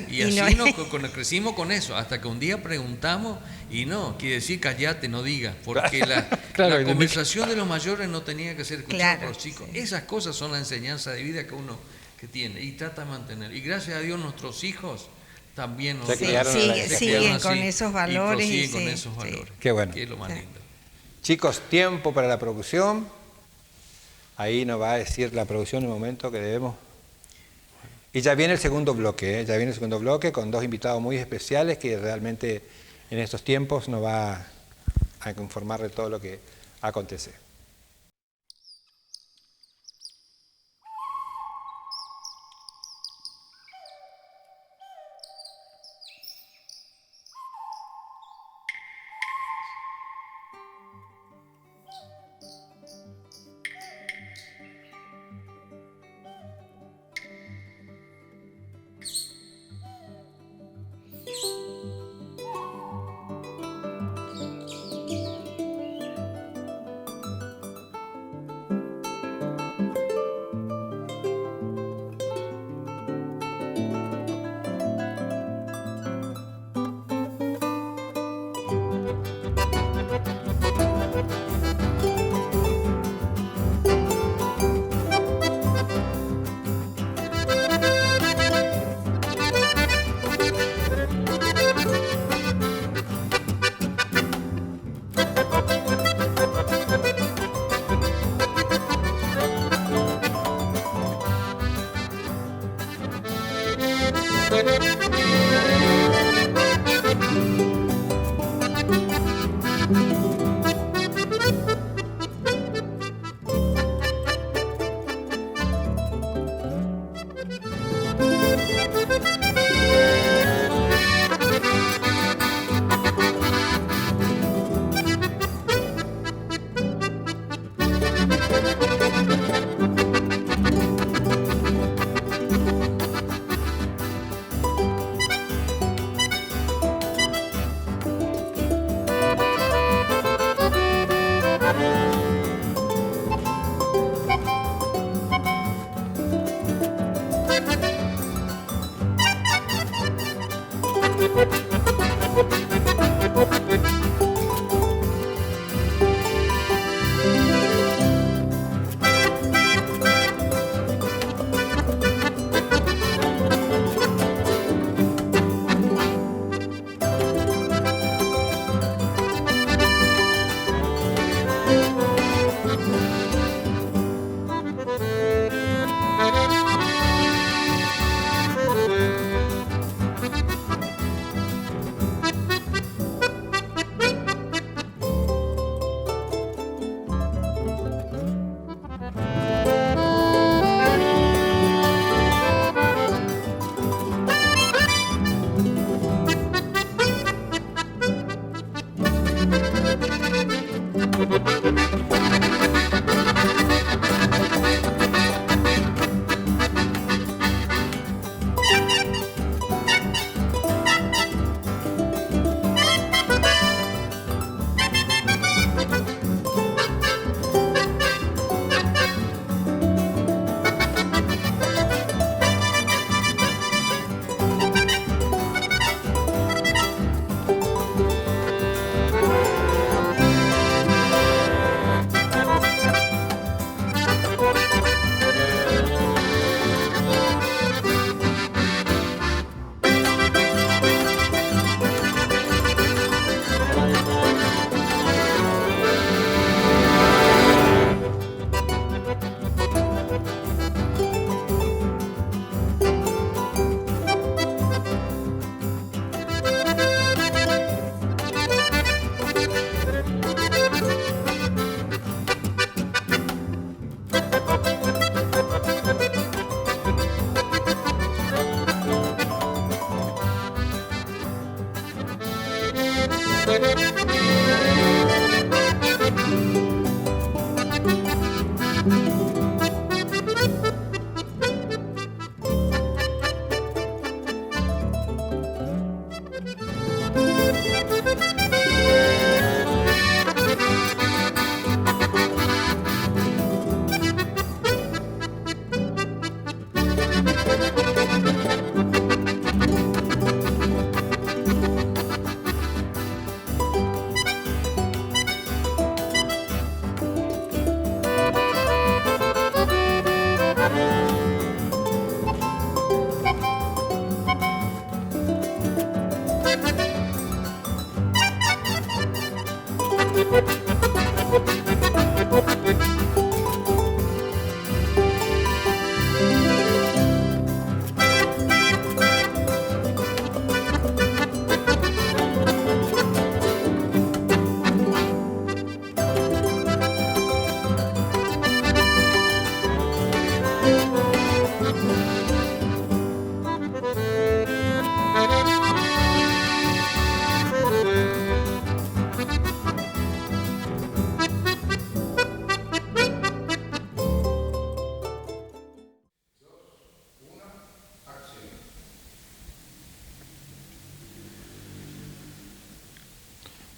Y Y así no- nos crecimos con eso, hasta que un día preguntamos, y no, quiere decir callate, no digas, porque Claro, la y conversación de los mayores no tenía que ser escuchada Claro, por los chicos. sí. Esas cosas son la enseñanza de vida que uno que tiene y trata de mantener. Y gracias a Dios nuestros hijos también Se Sí, criaron siguen así con esos valores y y prosiguen con sí, esos sí. valores. Qué bueno. Que es lo más Sí. lindo. Chicos, tiempo para la producción. Ahí nos va a decir la producción en el momento que debemos. Y ya viene el segundo bloque, ¿eh? Ya viene el segundo bloque con 2 invitados muy especiales que realmente en estos tiempos nos va a informar de todo lo que acontece.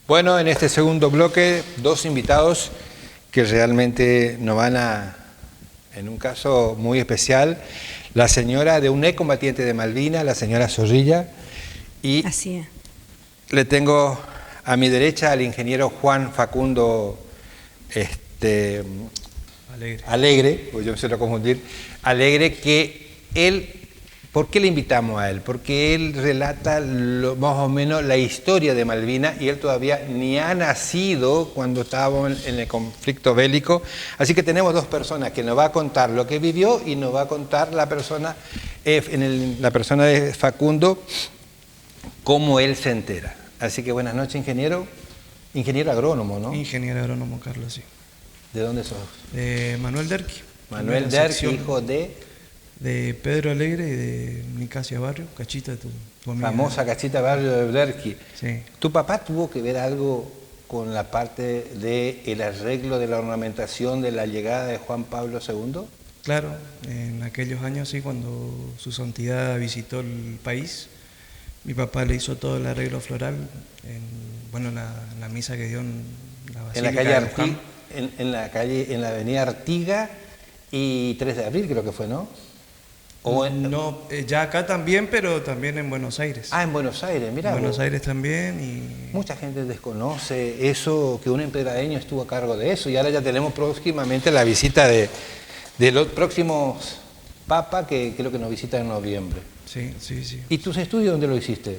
Bueno, en este segundo bloque, dos invitados que realmente nos van a, en un caso muy especial, la señora de un excombatiente de Malvinas, la señora Zorrilla, y así es. Le tengo a mi derecha al ingeniero Juan Facundo Alegre, pues yo me suelo confundir, Alegre, que él... ¿Por qué le invitamos a él? Porque él relata más o menos la historia de Malvinas y él todavía ni ha nacido cuando estábamos en el conflicto bélico. Así que tenemos dos personas que nos va a contar lo que vivió y nos va a contar la persona de Facundo cómo él se entera. Así que buenas noches, ingeniero. Ingeniero agrónomo, ¿no? Ingeniero agrónomo, Carlos, sí. ¿De dónde sos? Manuel Derqui. Manuel Derqui, hijo de Pedro Alegre y de Nicasia Barrio, Cachita, tu amiga. Famosa Cachita Barrio de Derqui. Sí. ¿Tu papá tuvo que ver algo con la parte del arreglo de la ornamentación de la llegada de Juan Pablo II? Claro, en aquellos años, sí, cuando su santidad visitó el país, mi papá le hizo todo el arreglo floral en la misa que dio en la Basílica en la calle en la avenida Artiga y 3 de abril creo que fue, ¿no? No, ya acá también, pero también en Buenos Aires. Ah, en Buenos Aires, mira. En Buenos Aires también y... Mucha gente desconoce eso, que un empedradeño estuvo a cargo de eso, y ahora ya tenemos próximamente la visita de los próximos papas, que creo que nos visitan en noviembre. Sí, sí, sí. ¿Y tus estudios dónde lo hiciste?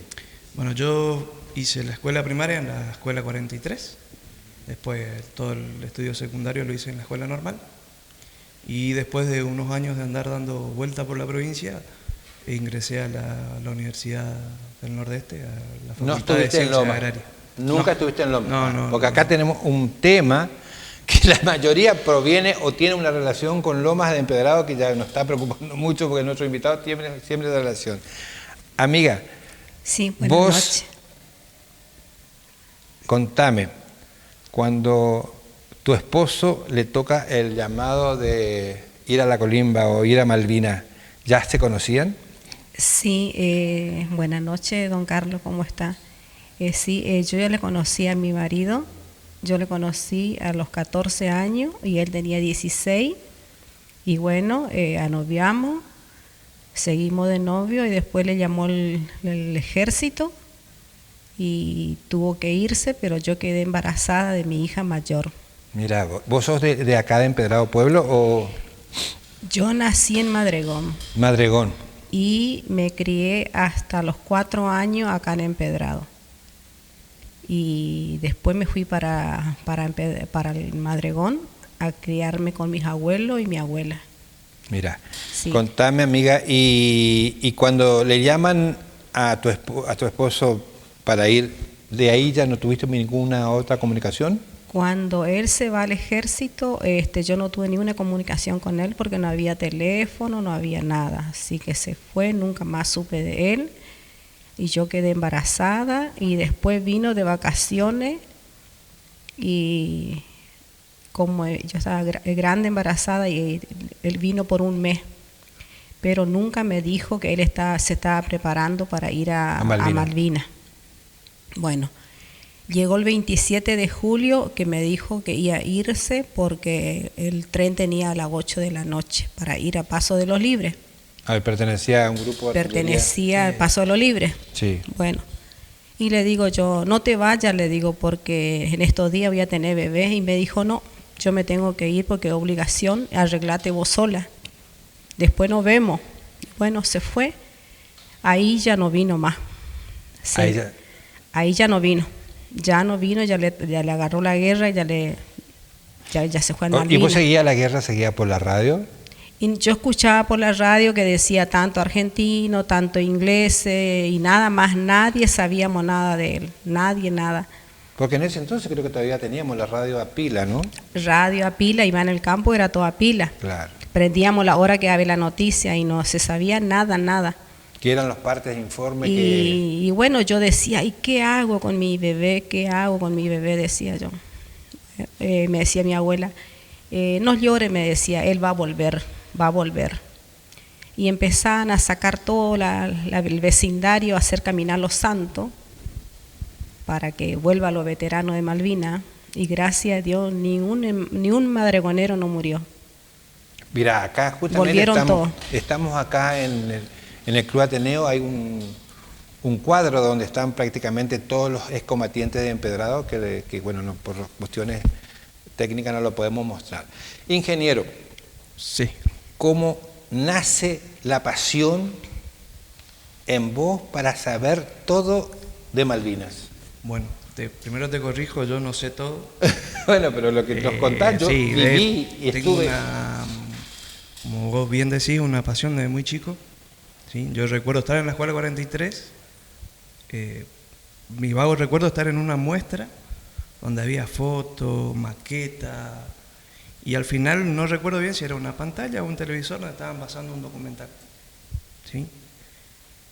Bueno, yo hice la escuela primaria en la escuela 43, después todo el estudio secundario lo hice en la escuela normal, y después de unos años de andar dando vuelta por la provincia, ingresé a la Universidad del Nordeste, a la Facultad de Ciencias Agrarias. Nunca estuviste en Loma. No, porque acá tenemos un tema que la mayoría proviene o tiene una relación con Lomas de Empedrado, que ya nos está preocupando mucho porque nuestro invitado tiene siempre de relación. Amiga, Sí, buenas vos noches. contame, cuando tu esposo le toca el llamado de ir a la Colimba o ir a Malvinas, ¿ya se conocían? Sí, buenas noches, don Carlos, ¿cómo está? Sí, yo ya le conocí a mi marido, yo le conocí a los 14 años y él tenía 16, y bueno, anoviamos, seguimos de novio y después le llamó el ejército y tuvo que irse, pero yo quedé embarazada de mi hija mayor. Mira, ¿vos sos de acá de Empedrado Pueblo o...? Yo nací en Madregón Madregón. y me crié hasta los 4 años acá en Empedrado. Y después me fui para el Madregón a criarme con mis abuelos y mi abuela. Mira, Sí. contame, amiga, y cuando le llaman a tu esposo para ir, ¿de ahí ya no tuviste ninguna otra comunicación? Cuando él se va al ejército, yo no tuve ninguna comunicación con él porque no había teléfono, no había nada. Así que se fue, nunca más supe de él. Y yo quedé embarazada y después vino de vacaciones y como yo estaba grande embarazada y él vino por un mes. Pero nunca me dijo que él se estaba preparando para ir a Malvinas. Bueno. Llegó el 27 de julio que me dijo que iba a irse porque el tren tenía a las 8 de la noche para ir a Paso de los Libres. A ver, pertenecía a un grupo de Pertenecía al Paso de los Libres. Sí. Bueno, y le digo yo, no te vayas, le digo, porque en estos días voy a tener bebés. Y me dijo, no, yo me tengo que ir porque es obligación, arreglate vos sola. Después nos vemos. Bueno, se fue. Ahí ya no vino más. Sí. Ahí ya no vino. Ya no vino, ya le agarró la guerra y ya se fue a Malvinas. ¿Y vos seguías la guerra, seguías por la radio? Y yo escuchaba por la radio que decía tanto argentino, tanto inglés y nada más, nadie sabíamos nada de él, nadie, nada. Porque en ese entonces creo que todavía teníamos la radio a pila, ¿no? Radio a pila, iba en el campo, era toda pila. Claro. Prendíamos la hora que había la noticia y no se sabía nada, nada. Que eran los partes de informe y bueno, yo decía, ¿y qué hago con mi bebé? ¿Qué hago con mi bebé? Decía yo. Me decía mi abuela, no llore, me decía, él va a volver, va a volver. Y empezaban a sacar todo el vecindario, a hacer caminar los santos para que vuelva a los veteranos de Malvinas. Y gracias a Dios, ni un madregonero no murió. Mira, acá justamente estamos acá en el Club Ateneo, hay un cuadro donde están prácticamente todos los excombatientes de Empedrado, que bueno, no, por cuestiones técnicas no lo podemos mostrar. Ingeniero, sí. ¿Cómo nace la pasión en vos para saber todo de Malvinas? Bueno, primero te corrijo, yo no sé todo. Bueno, pero lo que nos contás, yo viví y estuve... Como vos bien decís, una pasión desde muy chico. ¿Sí? Yo recuerdo estar en la escuela 43, mi vago recuerdo estar en una muestra donde había fotos, maquetas, y al final no recuerdo bien si era una pantalla o un televisor donde estaban pasando un documental. ¿Sí?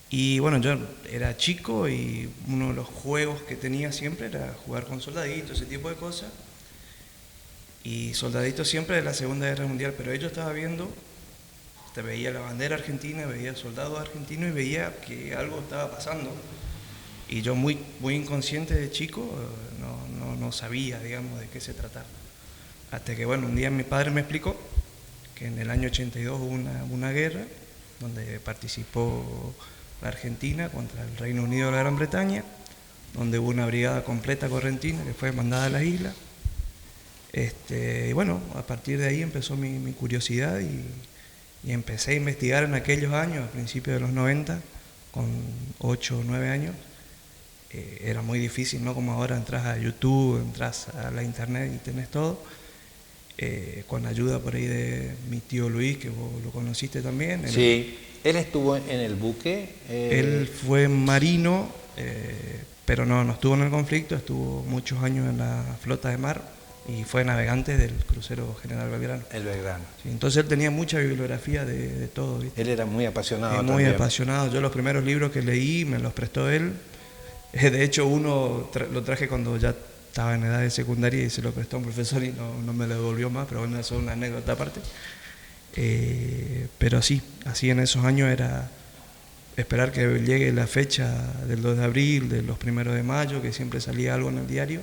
Y bueno, yo era chico y uno de los juegos que tenía siempre era jugar con soldaditos, ese tipo de cosas, y soldaditos siempre de la Segunda Guerra Mundial, pero yo estaba viendo... veía la bandera argentina, veía soldados argentinos y veía que algo estaba pasando. Y yo muy inconsciente de chico no sabía, digamos, de qué se trataba. Hasta que, bueno, un día mi padre me explicó que en el año 82 hubo una guerra donde participó la Argentina contra el Reino Unido de la Gran Bretaña, donde hubo una brigada completa correntina que fue mandada a las islas. Y bueno, a partir de ahí empezó mi curiosidad y empecé a investigar en aquellos años, a principios de los 90, con 8 o 9 años. Era muy difícil, ¿no? Como ahora entras a YouTube, entras a la internet y tenés todo. Con la ayuda por ahí de mi tío Luis, que vos lo conociste también. Sí, él estuvo en el buque. Él fue marino, pero no estuvo en el conflicto, estuvo muchos años en la flota de mar y fue navegante del crucero General Belgrano. El Belgrano. Sí, entonces él tenía mucha bibliografía de todo, ¿viste? Él era muy apasionado Muy también. apasionado. Yo los primeros libros que leí me los prestó él. De hecho, uno lo traje cuando ya estaba en edad de secundaria y se lo prestó a un profesor y no me lo devolvió más, pero bueno, eso es una anécdota aparte. Pero sí, así en esos años era esperar que llegue la fecha del 2 de abril, de los 1 de mayo, que siempre salía algo en el diario,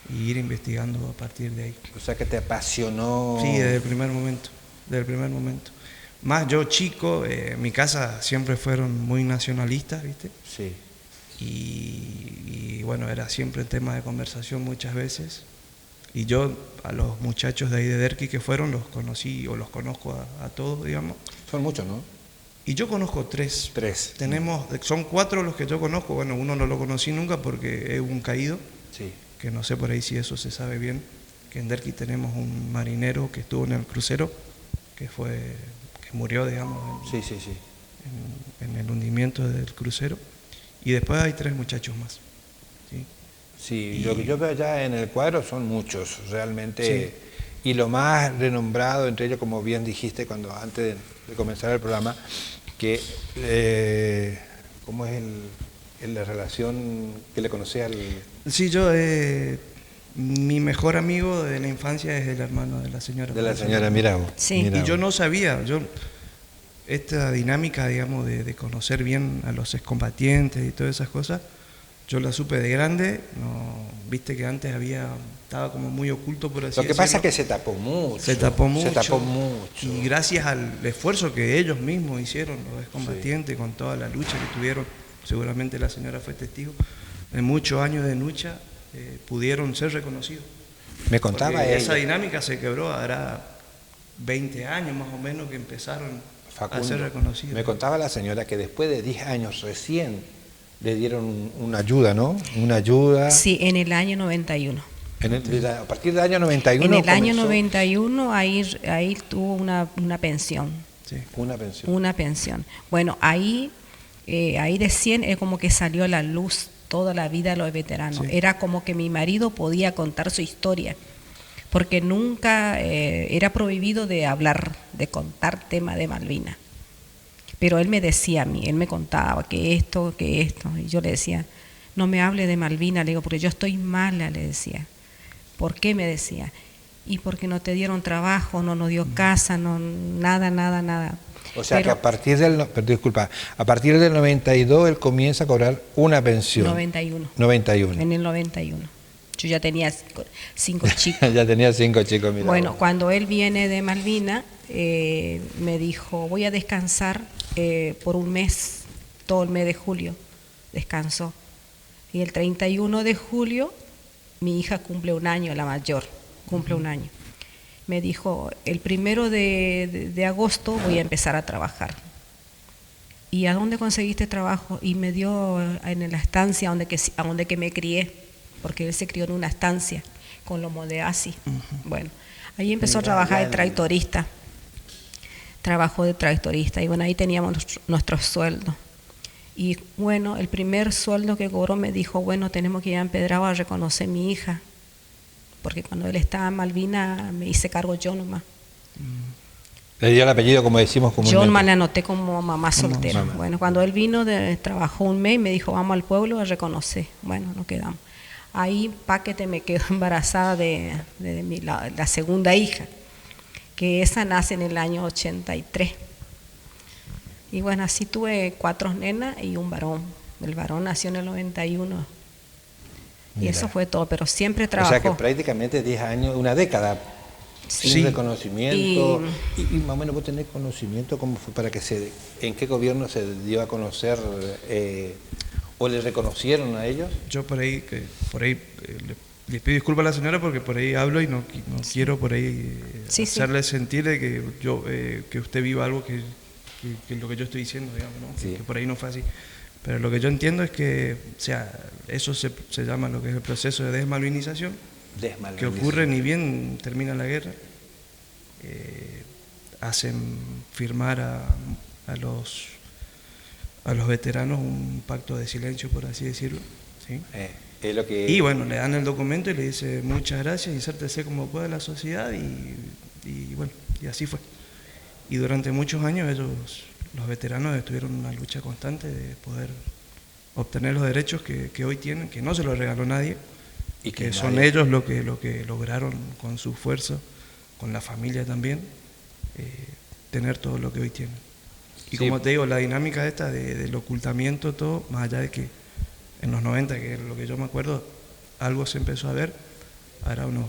y ir investigando a partir de ahí. O sea que te apasionó. Sí, desde el primer momento, Más yo chico, en mi casa siempre fueron muy nacionalistas, ¿viste? Sí. Y bueno, era siempre tema de conversación muchas veces. Y yo a los muchachos de ahí de Derqui que fueron, los conocí o los conozco a todos, digamos. Son muchos, ¿no? Y yo conozco 3. 3. Son 4 los que yo conozco. Bueno, uno no lo conocí nunca porque es un caído. Sí. Que no sé por ahí si eso se sabe bien. Que en Derqui tenemos un marinero que estuvo en el crucero, que murió, digamos, Sí. en el hundimiento del crucero. Y después hay 3 muchachos más. ¿Sí? Sí, lo que yo veo allá en el cuadro son muchos, realmente. Sí. Y lo más renombrado entre ellos, como bien dijiste antes de comenzar el programa, que ¿cómo es la relación que le conocí al...? Sí, mi mejor amigo de la infancia es el hermano de la señora. De la señora Mirau. Sí. Y yo no sabía, esta dinámica, digamos, de conocer bien a los excombatientes y todas esas cosas, yo la supe de grande. Viste que antes estaba como muy oculto, por así decirlo. Lo que pasa es que se tapó mucho. Se tapó mucho. Y gracias al esfuerzo que ellos mismos hicieron, los excombatientes, con toda la lucha que tuvieron, seguramente la señora fue testigo, en muchos años de lucha pudieron ser reconocidos. Me contaba ella. ella. Esa dinámica se quebró, hará 20 años más o menos que empezaron Facundo, a ser reconocidos. Me contaba la señora que después de 10 años recién le dieron una ayuda, ¿no? Una ayuda. Sí, en el año 91. A partir del año 91. En el año 91 ahí tuvo una pensión. Sí. Una pensión. Bueno, ahí recién es como que salió a la luz toda la vida de los veteranos. Sí. Era como que mi marido podía contar su historia, porque nunca era prohibido de hablar, de contar tema de Malvinas. Pero él me decía a mí, él me contaba que esto, y yo le decía, no me hable de Malvinas, le digo, porque yo estoy mala, le decía. ¿Por qué? Me decía. Y porque no te dieron trabajo, no nos dio casa, nada. O sea que a partir del 92 él comienza a cobrar una pensión. 91. En el 91. Yo ya tenía 5 chicos. Ya tenía 5 chicos, mira. Bueno, cuando él viene de Malvinas, me dijo, voy a descansar por un mes, todo el mes de julio. Descansó. Y el 31 de julio, mi hija cumple 1 año, la mayor, cumple 1 año. Me dijo, el 1 de agosto voy a empezar a trabajar. ¿Y a dónde conseguiste trabajo? Y me dio en la estancia donde que me crié, porque él se crió en una estancia con lomo de asi. Bueno, ahí empezó a trabajar de tractorista. Trabajó de tractorista y bueno, ahí teníamos nuestro sueldo. Y bueno, el primer sueldo que cobró me dijo, bueno, tenemos que ir a Empedrado a reconocer a mi hija. Porque cuando él estaba en Malvinas me hice cargo yo nomás. Le dio el apellido, como decimos comúnmente. Yo nomás le anoté como mamá soltera. Bueno, cuando él vino, trabajó 1 mes y me dijo, vamos al pueblo a reconocer. Bueno, nos quedamos. Ahí Paquete me quedó embarazada de la segunda hija, que esa nace en el año 83. Y bueno, así tuve 4 nenas y un varón. El varón nació en el 91. Y Mira. eso fue todo, pero siempre trabajó. O sea que prácticamente 10 años, una década sin Sí. reconocimiento. Y más o menos vos tenés conocimiento cómo fue para que en qué gobierno se dio a conocer o le reconocieron a ellos. Yo por ahí le pido disculpas a la señora porque por ahí hablo y no quiero por ahí Sí, sí. hacerle sentir de que que usted viva algo que lo que yo estoy diciendo, digamos, ¿no? Sí. Que por ahí no fue así. Pero lo que yo entiendo es que, o sea, eso se llama lo que es el proceso de desmalvinización, que ocurre ni bien termina la guerra, hacen firmar a los veteranos un pacto de silencio, por así decirlo, ¿sí? Es lo que... Y bueno, le dan el documento y le dice muchas gracias, insértese como pueda en la sociedad y bueno, y así fue. Y durante muchos años ellos, los veteranos, estuvieron en una lucha constante de poder obtener los derechos que hoy tienen, que no se los regaló nadie, y que son ellos lo que lograron con su esfuerzo, con la familia también, tener todo lo que hoy tienen. Y Sí. como te digo, la dinámica esta del ocultamiento, todo, más allá de que en los 90, que es lo que yo me acuerdo, algo se empezó a ver, ahora unos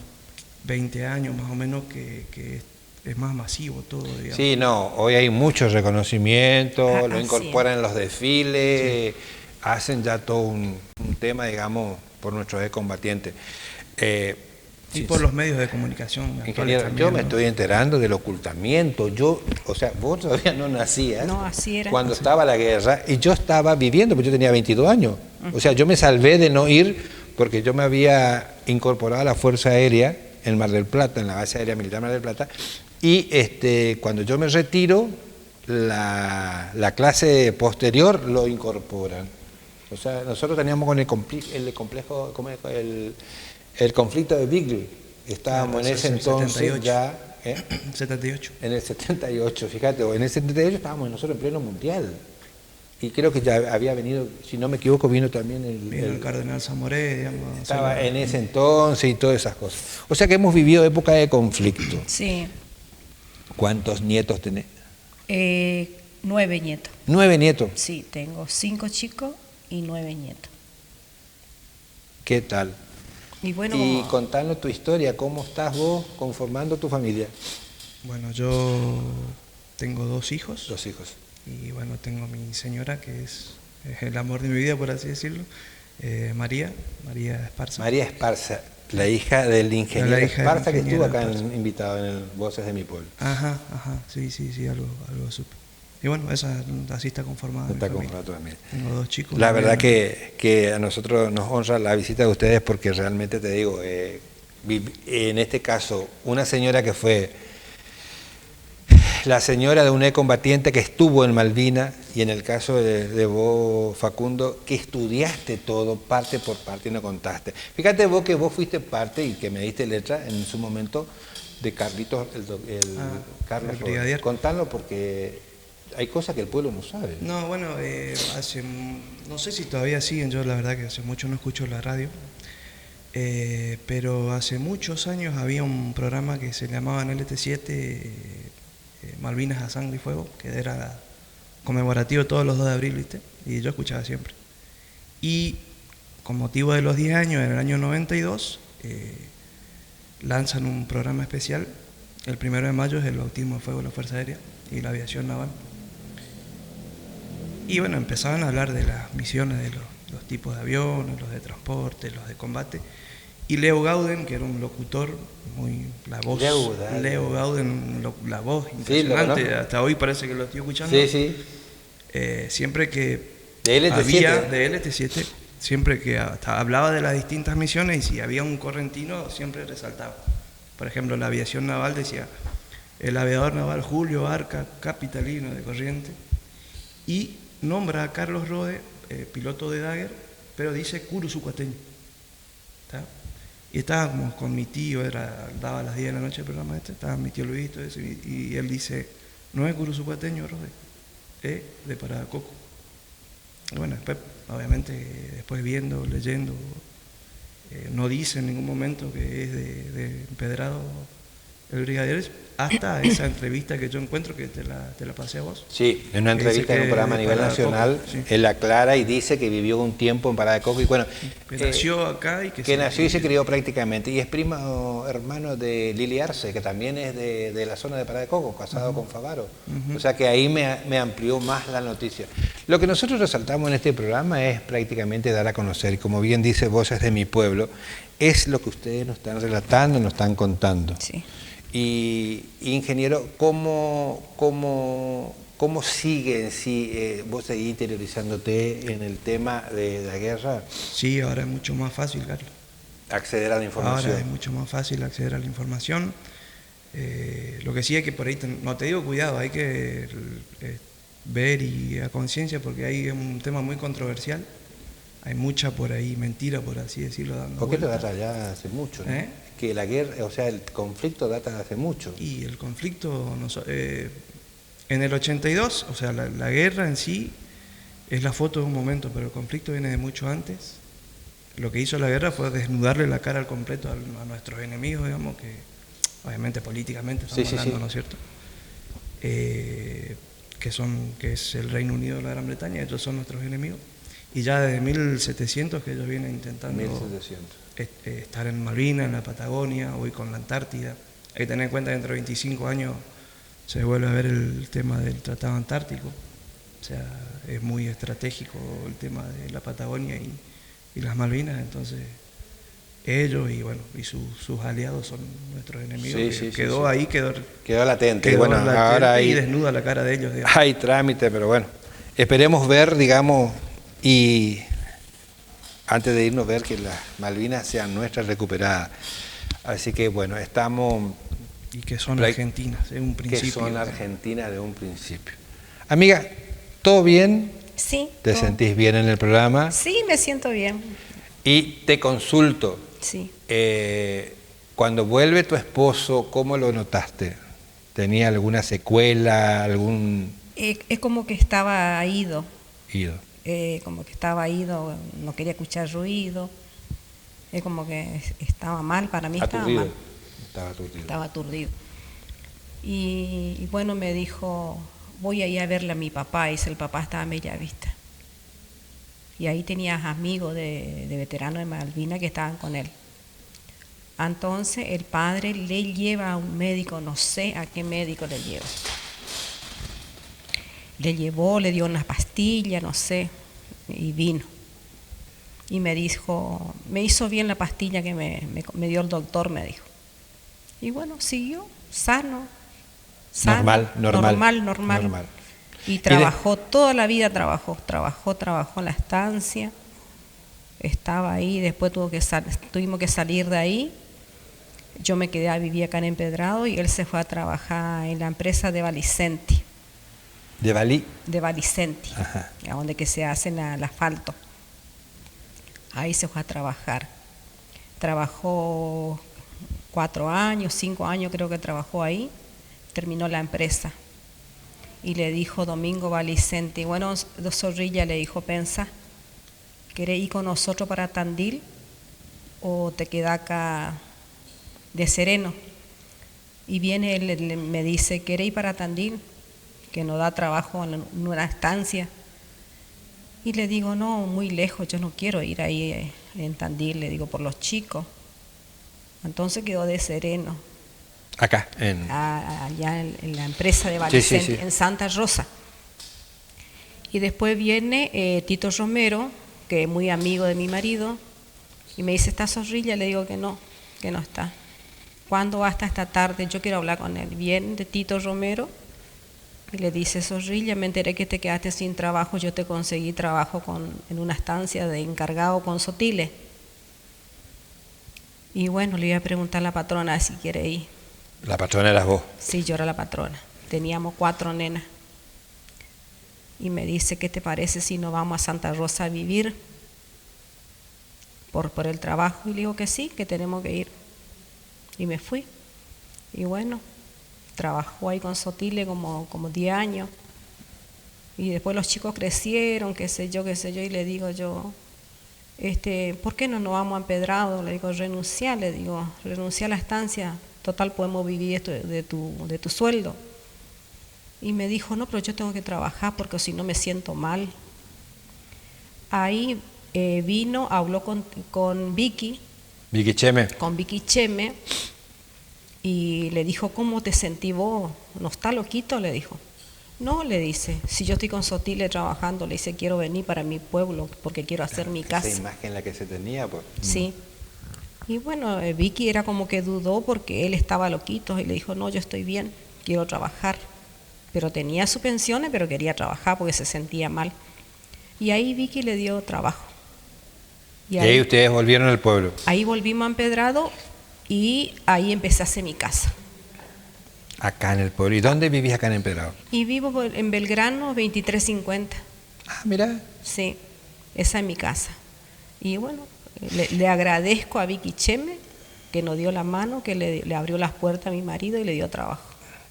20 años más o menos que es más masivo todo, digamos. Sí, no, hoy hay mucho reconocimiento, lo Así incorporan en los desfiles, hacen ya todo un tema, digamos, por nuestros excombatientes. Y por los medios de comunicación actuales Ingeniero, también, yo me ¿no? estoy enterando del ocultamiento. O sea, vos todavía no nacías No, así era. cuando estaba la guerra y yo estaba viviendo, porque yo tenía 22 años. O sea, yo me salvé de no ir porque yo me había incorporado a la Fuerza Aérea en Mar del Plata, en la base aérea militar Mar del Plata, y cuando yo me retiro, la clase posterior lo incorporan. O sea, nosotros teníamos con el complejo, ¿cómo es? El conflicto de Beagle. Estábamos en ese entonces 78. ya, 78. en el 78, fíjate, o en el 78 estábamos nosotros en pleno mundial. Y creo que ya había venido, si no me equivoco, vino también Vino el cardenal Zamoré, digamos. estaba en ese entonces y todas esas cosas. O sea que hemos vivido época de conflicto. Sí. ¿Cuántos nietos tenés? 9 nietos. 9 nietos. Sí, tengo 5 chicos y 9 nietos. ¿Qué tal? Y bueno, Y contanos tu historia, ¿cómo estás vos conformando tu familia? Bueno, yo tengo 2 hijos. 2 hijos. Y bueno, tengo a mi señora, que es el amor de mi vida, por así decirlo, María Esparza. María Esparza, la hija del ingeniero La hija del Esparza, que estuvo ingeniero acá Esparza. invitado en el Voces de mi Pueblo. Ajá, sí, algo supe. Y bueno, así está conformada mi Está familia. comprado también. Tengo 2 chicos. La una verdad nena. que a nosotros nos honra la visita de ustedes porque realmente te digo, en este caso, una señora que fue la señora de un excombatiente que estuvo en Malvinas y en el caso de vos, Facundo, que estudiaste todo parte por parte y no contaste. Fíjate vos que vos fuiste parte y que me diste letra en su momento de Carlitos, Carlos el brigadier. Contalo porque hay cosas que el pueblo no sabe. No, bueno, no sé si todavía siguen, yo la verdad que hace mucho no escucho la radio, pero hace muchos años había un programa que se llamaba en LT7 Malvinas a Sangre y Fuego, que era conmemorativo todos los 2 de abril, ¿viste? Y yo escuchaba siempre. Y con motivo de los 10 años, en el año 92, lanzan un programa especial. El 1 de mayo es el bautismo de fuego de la Fuerza Aérea y la aviación naval. Y bueno, empezaban a hablar de las misiones de los tipos de aviones, los de transporte, los de combate. Y Leo Gauden, que era un locutor, la voz, Leo Gauden, la voz impresionante, sí, hasta hoy parece que lo estoy escuchando. Sí, sí. Siempre que De LT7. había, de LT7, siempre que hablaba de las distintas misiones y si había un correntino, siempre resaltaba. Por ejemplo, la aviación naval decía, el aviador naval Julio Arca, capitalino de Corrientes, y nombra a Carlos Rode, piloto de Dagger, pero dice curuzucuateño. ¿Está? Y estábamos con mi tío, daba a las 10 de la noche el programa estaba mi tío Luis, todo eso, y él dice, no es curuzucuateño, Rode, es de Paracoco. Y bueno, después, obviamente, después viendo, leyendo, no dice en ningún momento que es de Empedrado el brigadier, hasta esa entrevista que yo encuentro, que te la pasé a vos. Sí, en una entrevista en un programa a nivel nacional, él aclara y dice que vivió un tiempo en Parada de Coco y bueno, que nació acá y que nació y se crió prácticamente, y es primo hermano de Lili Arce, que también es de la zona de Parada de Coco, casado con Favaro. O sea que ahí me amplió más la noticia. Lo que nosotros resaltamos en este programa es prácticamente dar a conocer, y como bien dice Voces de mi Pueblo, es lo que ustedes nos están relatando, nos están contando. Sí. Y ingeniero, ¿cómo sigue en sí? ¿Vos seguís interiorizándote en el tema de la guerra? Sí, ahora es mucho más fácil, Carlos. Acceder a la información. Ahora es mucho más fácil acceder a la información. Lo que sí es que por ahí, no te digo cuidado, hay que ver y a conciencia, porque ahí es un tema muy controversial. Hay mucha por ahí mentira, por así decirlo, dando Porque esto vueltas. data ya hace mucho, ¿no? Que la guerra, o sea, el conflicto data de hace mucho. Y el conflicto, en el 82, o sea, la guerra en sí es la foto de un momento, pero el conflicto viene de mucho antes. Lo que hizo la guerra fue desnudarle la cara al completo a nuestros enemigos, digamos, que obviamente políticamente estamos hablando, ¿no es cierto? Que es el Reino Unido de la Gran Bretaña, ellos son nuestros enemigos. Y ya desde 1700 que ellos vienen intentando 1700. Estar en Malvinas, en la Patagonia, hoy con la Antártida. Hay que tener en cuenta que dentro de 25 años se vuelve a ver el tema del Tratado Antártico. O sea, es muy estratégico el tema de la Patagonia y las Malvinas, entonces ellos y bueno, y sus aliados son nuestros enemigos. Quedó ahí, quedó latente. Quedó bueno, latente ahora hay, y desnuda la cara de ellos, digamos. Hay trámite, pero bueno, esperemos ver, digamos, y antes de irnos ver que las Malvinas sean nuestras recuperadas. Así que bueno, estamos... Y que son argentinas, de un principio. Que son argentinas de un principio. Amiga, ¿todo bien? Sí. ¿Te sentís bien en el programa? Sí, me siento bien. Y te consulto. Sí. Cuando vuelve tu esposo, ¿cómo lo notaste? ¿Tenía alguna secuela, algún...? Es como que estaba ido. Como que estaba ido, no quería escuchar ruido. Es como que estaba mal, para mí estaba mal. Estaba aturdido. Y bueno, me dijo, voy a ir a verle a mi papá. Dice, el papá estaba en Bellavista. Y ahí tenías amigos de veteranos de Malvinas que estaban con él. Entonces el padre le lleva a un médico, no sé a qué médico le lleva. Le llevó, le dio unas pastillas, no sé, y vino. Y me dijo, me hizo bien la pastilla que me dio el doctor, me dijo. Y bueno, siguió, sano. Normal. Y trabajó, toda la vida trabajó en la estancia, estaba ahí, después tuvimos que salir de ahí. Yo me quedé a vivir acá en Empedrado y él se fue a trabajar en la empresa de Valicenti. ¿De Valicenti, a donde que se hace el asfalto. Ahí se fue a trabajar. Trabajó 4 años, 5 años creo que trabajó ahí. Terminó la empresa. Y le dijo Domingo Valicenti, bueno, Zorrilla, le dijo, pensa, ¿querés ir con nosotros para Tandil o te quedás acá de sereno? Y viene él, me dice, ¿querés ir para Tandil? Que nos da trabajo en una estancia. Y le digo, no, muy lejos, yo no quiero ir ahí en Tandil, le digo, por los chicos. Entonces quedó de sereno. Acá, allá en la empresa de Valicenti, en Santa Rosa. Y después viene Tito Romero, que es muy amigo de mi marido, y me dice, ¿está Zorrilla? Le digo que no está. ¿Cuándo va hasta esta tarde? Yo quiero hablar con él. Viene de Tito Romero y le dice, Zorrilla, me enteré que te quedaste sin trabajo, yo te conseguí trabajo en una estancia de encargado con Sotile. Y bueno, le iba a preguntar a la patrona si quiere ir. ¿La patrona eras vos? Sí, yo era la patrona. Teníamos 4 nenas. Y me dice, ¿qué te parece si nos vamos a Santa Rosa a vivir por el trabajo? Y le digo que sí, que tenemos que ir. Y me fui. Y bueno, trabajó ahí con Sotile como 10 años. Y después los chicos crecieron, qué sé yo, y le digo yo, ¿por qué no nos vamos a Empedrado? Le digo, renunciar a la estancia. total podemos vivir esto de tu sueldo. Y me dijo, no, pero yo tengo que trabajar porque si no me siento mal. Ahí vino, habló con Vicky. Vicky Cheme. Con Vicky Cheme. Y le dijo, ¿cómo te sentí vos? ¿No está loquito? Le dijo. No, le dice, si yo estoy con Sotile trabajando, le dice, quiero venir para mi pueblo porque quiero hacer mi casa. Esa imagen la que se tenía, pues. Sí. Y bueno, Vicky era como que dudó porque él estaba loquito y le dijo, no, yo estoy bien, quiero trabajar. Pero tenía sus pensiones, pero quería trabajar porque se sentía mal. Y ahí Vicky le dio trabajo. Y ahí ustedes volvieron al pueblo. Ahí volvimos a Empedrado y ahí empecé a hacer mi casa. Acá en el pueblo. ¿Y dónde vivís acá en Empedrado? Y vivo en Belgrano 2350. Ah, mira. Sí, esa es mi casa. Y bueno, le agradezco a Vicky Cheme que nos dio la mano, que le abrió las puertas a mi marido y le dio trabajo.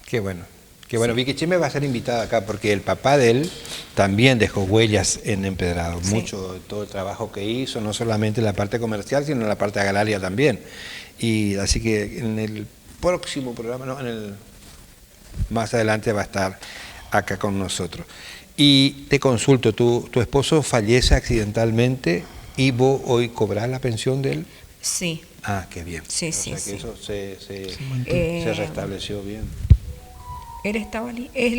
Qué bueno. Que bueno, Vicky Cheme va a ser invitada acá porque el papá de él también dejó huellas en Empedrado. Sí. Mucho de todo el trabajo que hizo, no solamente en la parte comercial, sino en la parte agraria también. Y así que en el próximo programa, no, más adelante va a estar acá con nosotros. Y te consulto, tu esposo fallece accidentalmente y vos hoy cobrás la pensión de él. Sí. Ah, qué bien. Sí, o sí, sea que sí. Eso se restableció bien. Él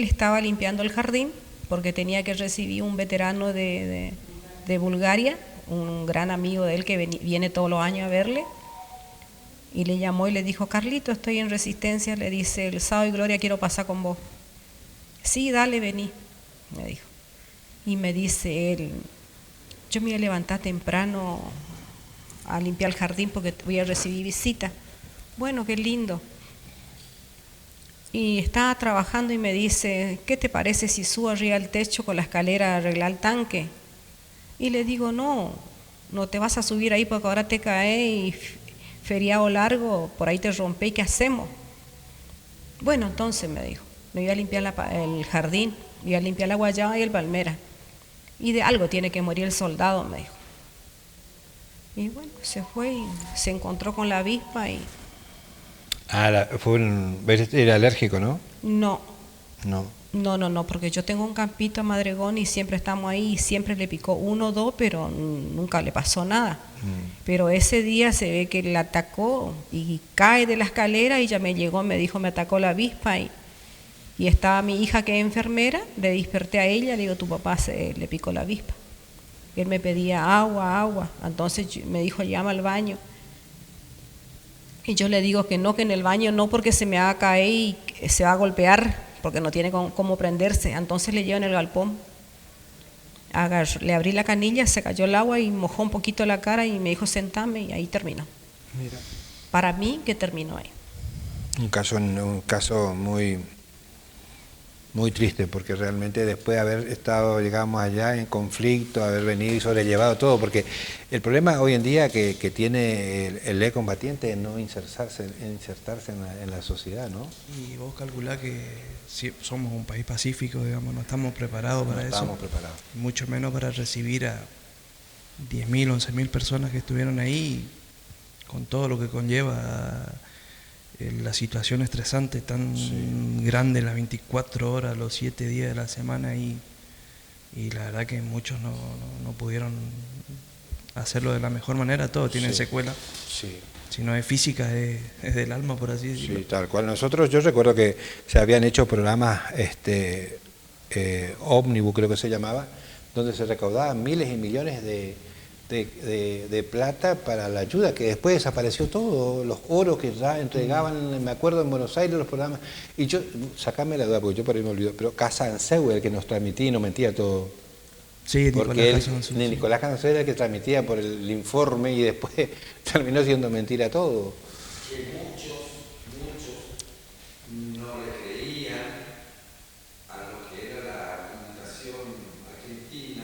estaba limpiando el jardín porque tenía que recibir un veterano de Bulgaria, un gran amigo de él que viene todos los años a verle, y le llamó y le dijo, Carlito, estoy en Resistencia, le dice, el sábado y Gloria quiero pasar con vos. Sí, dale, vení, me dijo. Y me dice él, yo me voy a levantar temprano a limpiar el jardín porque voy a recibir visita. Bueno, qué lindo. Y estaba trabajando y me dice, ¿qué te parece si subo arriba al techo con la escalera a arreglar el tanque? Y le digo, no te vas a subir ahí porque ahora te cae y feriado largo, por ahí te rompe, ¿y qué hacemos? Bueno, entonces me dijo, me voy a limpiar el jardín, voy a limpiar la guayaba y el palmera. Y de algo tiene que morir el soldado, me dijo. Y bueno, se fue y se encontró con la avispa y... Ah, era alérgico, ¿no? No. No, porque yo tengo un campito a Madregón y siempre estamos ahí y siempre le picó 1 o 2, pero nunca le pasó nada. Pero ese día se ve que le atacó y cae de la escalera y ya me llegó, me dijo, me atacó la avispa y estaba mi hija que es enfermera, le desperté a ella, le digo, tu papá le picó la avispa. Él me pedía agua, entonces me dijo, llama al baño. Y yo le digo que en el baño no, porque se me va a caer y se va a golpear, porque no tiene cómo prenderse. Entonces le llevo en el galpón. Le abrí la canilla, se cayó el agua y mojó un poquito la cara y me dijo, sentame, y ahí terminó. Mira. Para mí que terminó ahí. Un caso muy, muy triste, porque realmente después de haber estado, digamos, allá en conflicto, haber venido y sobrellevado todo, porque el problema hoy en día que tiene el excombatiente es no insertarse en la sociedad, ¿no? Y vos calculás que si somos un país pacífico, digamos, no estamos preparados para eso. No estamos preparados. Mucho menos para recibir a 10.000, 11.000 personas que estuvieron ahí, con todo lo que conlleva la situación estresante tan grande, las 24 horas, los 7 días de la semana, y la verdad que muchos no pudieron hacerlo de la mejor manera. Todos tienen secuelas. Sí. Si no es física, es del alma, por así decirlo. Sí, tal cual. Yo recuerdo que se habían hecho programas ómnibus, creo que se llamaba, donde se recaudaban miles y millones de plata para la ayuda, que después desapareció todo, los oros que ya entregaban, me acuerdo en Buenos Aires los programas, y yo, sacame la duda porque yo por ahí me olvido, pero Casanseu, el que nos transmitía y nos mentía todo. Sí, porque Nicolás Casanseu era el que transmitía por el informe y después terminó siendo mentira todo. Que muchos no le creían a lo que era la comunicación argentina,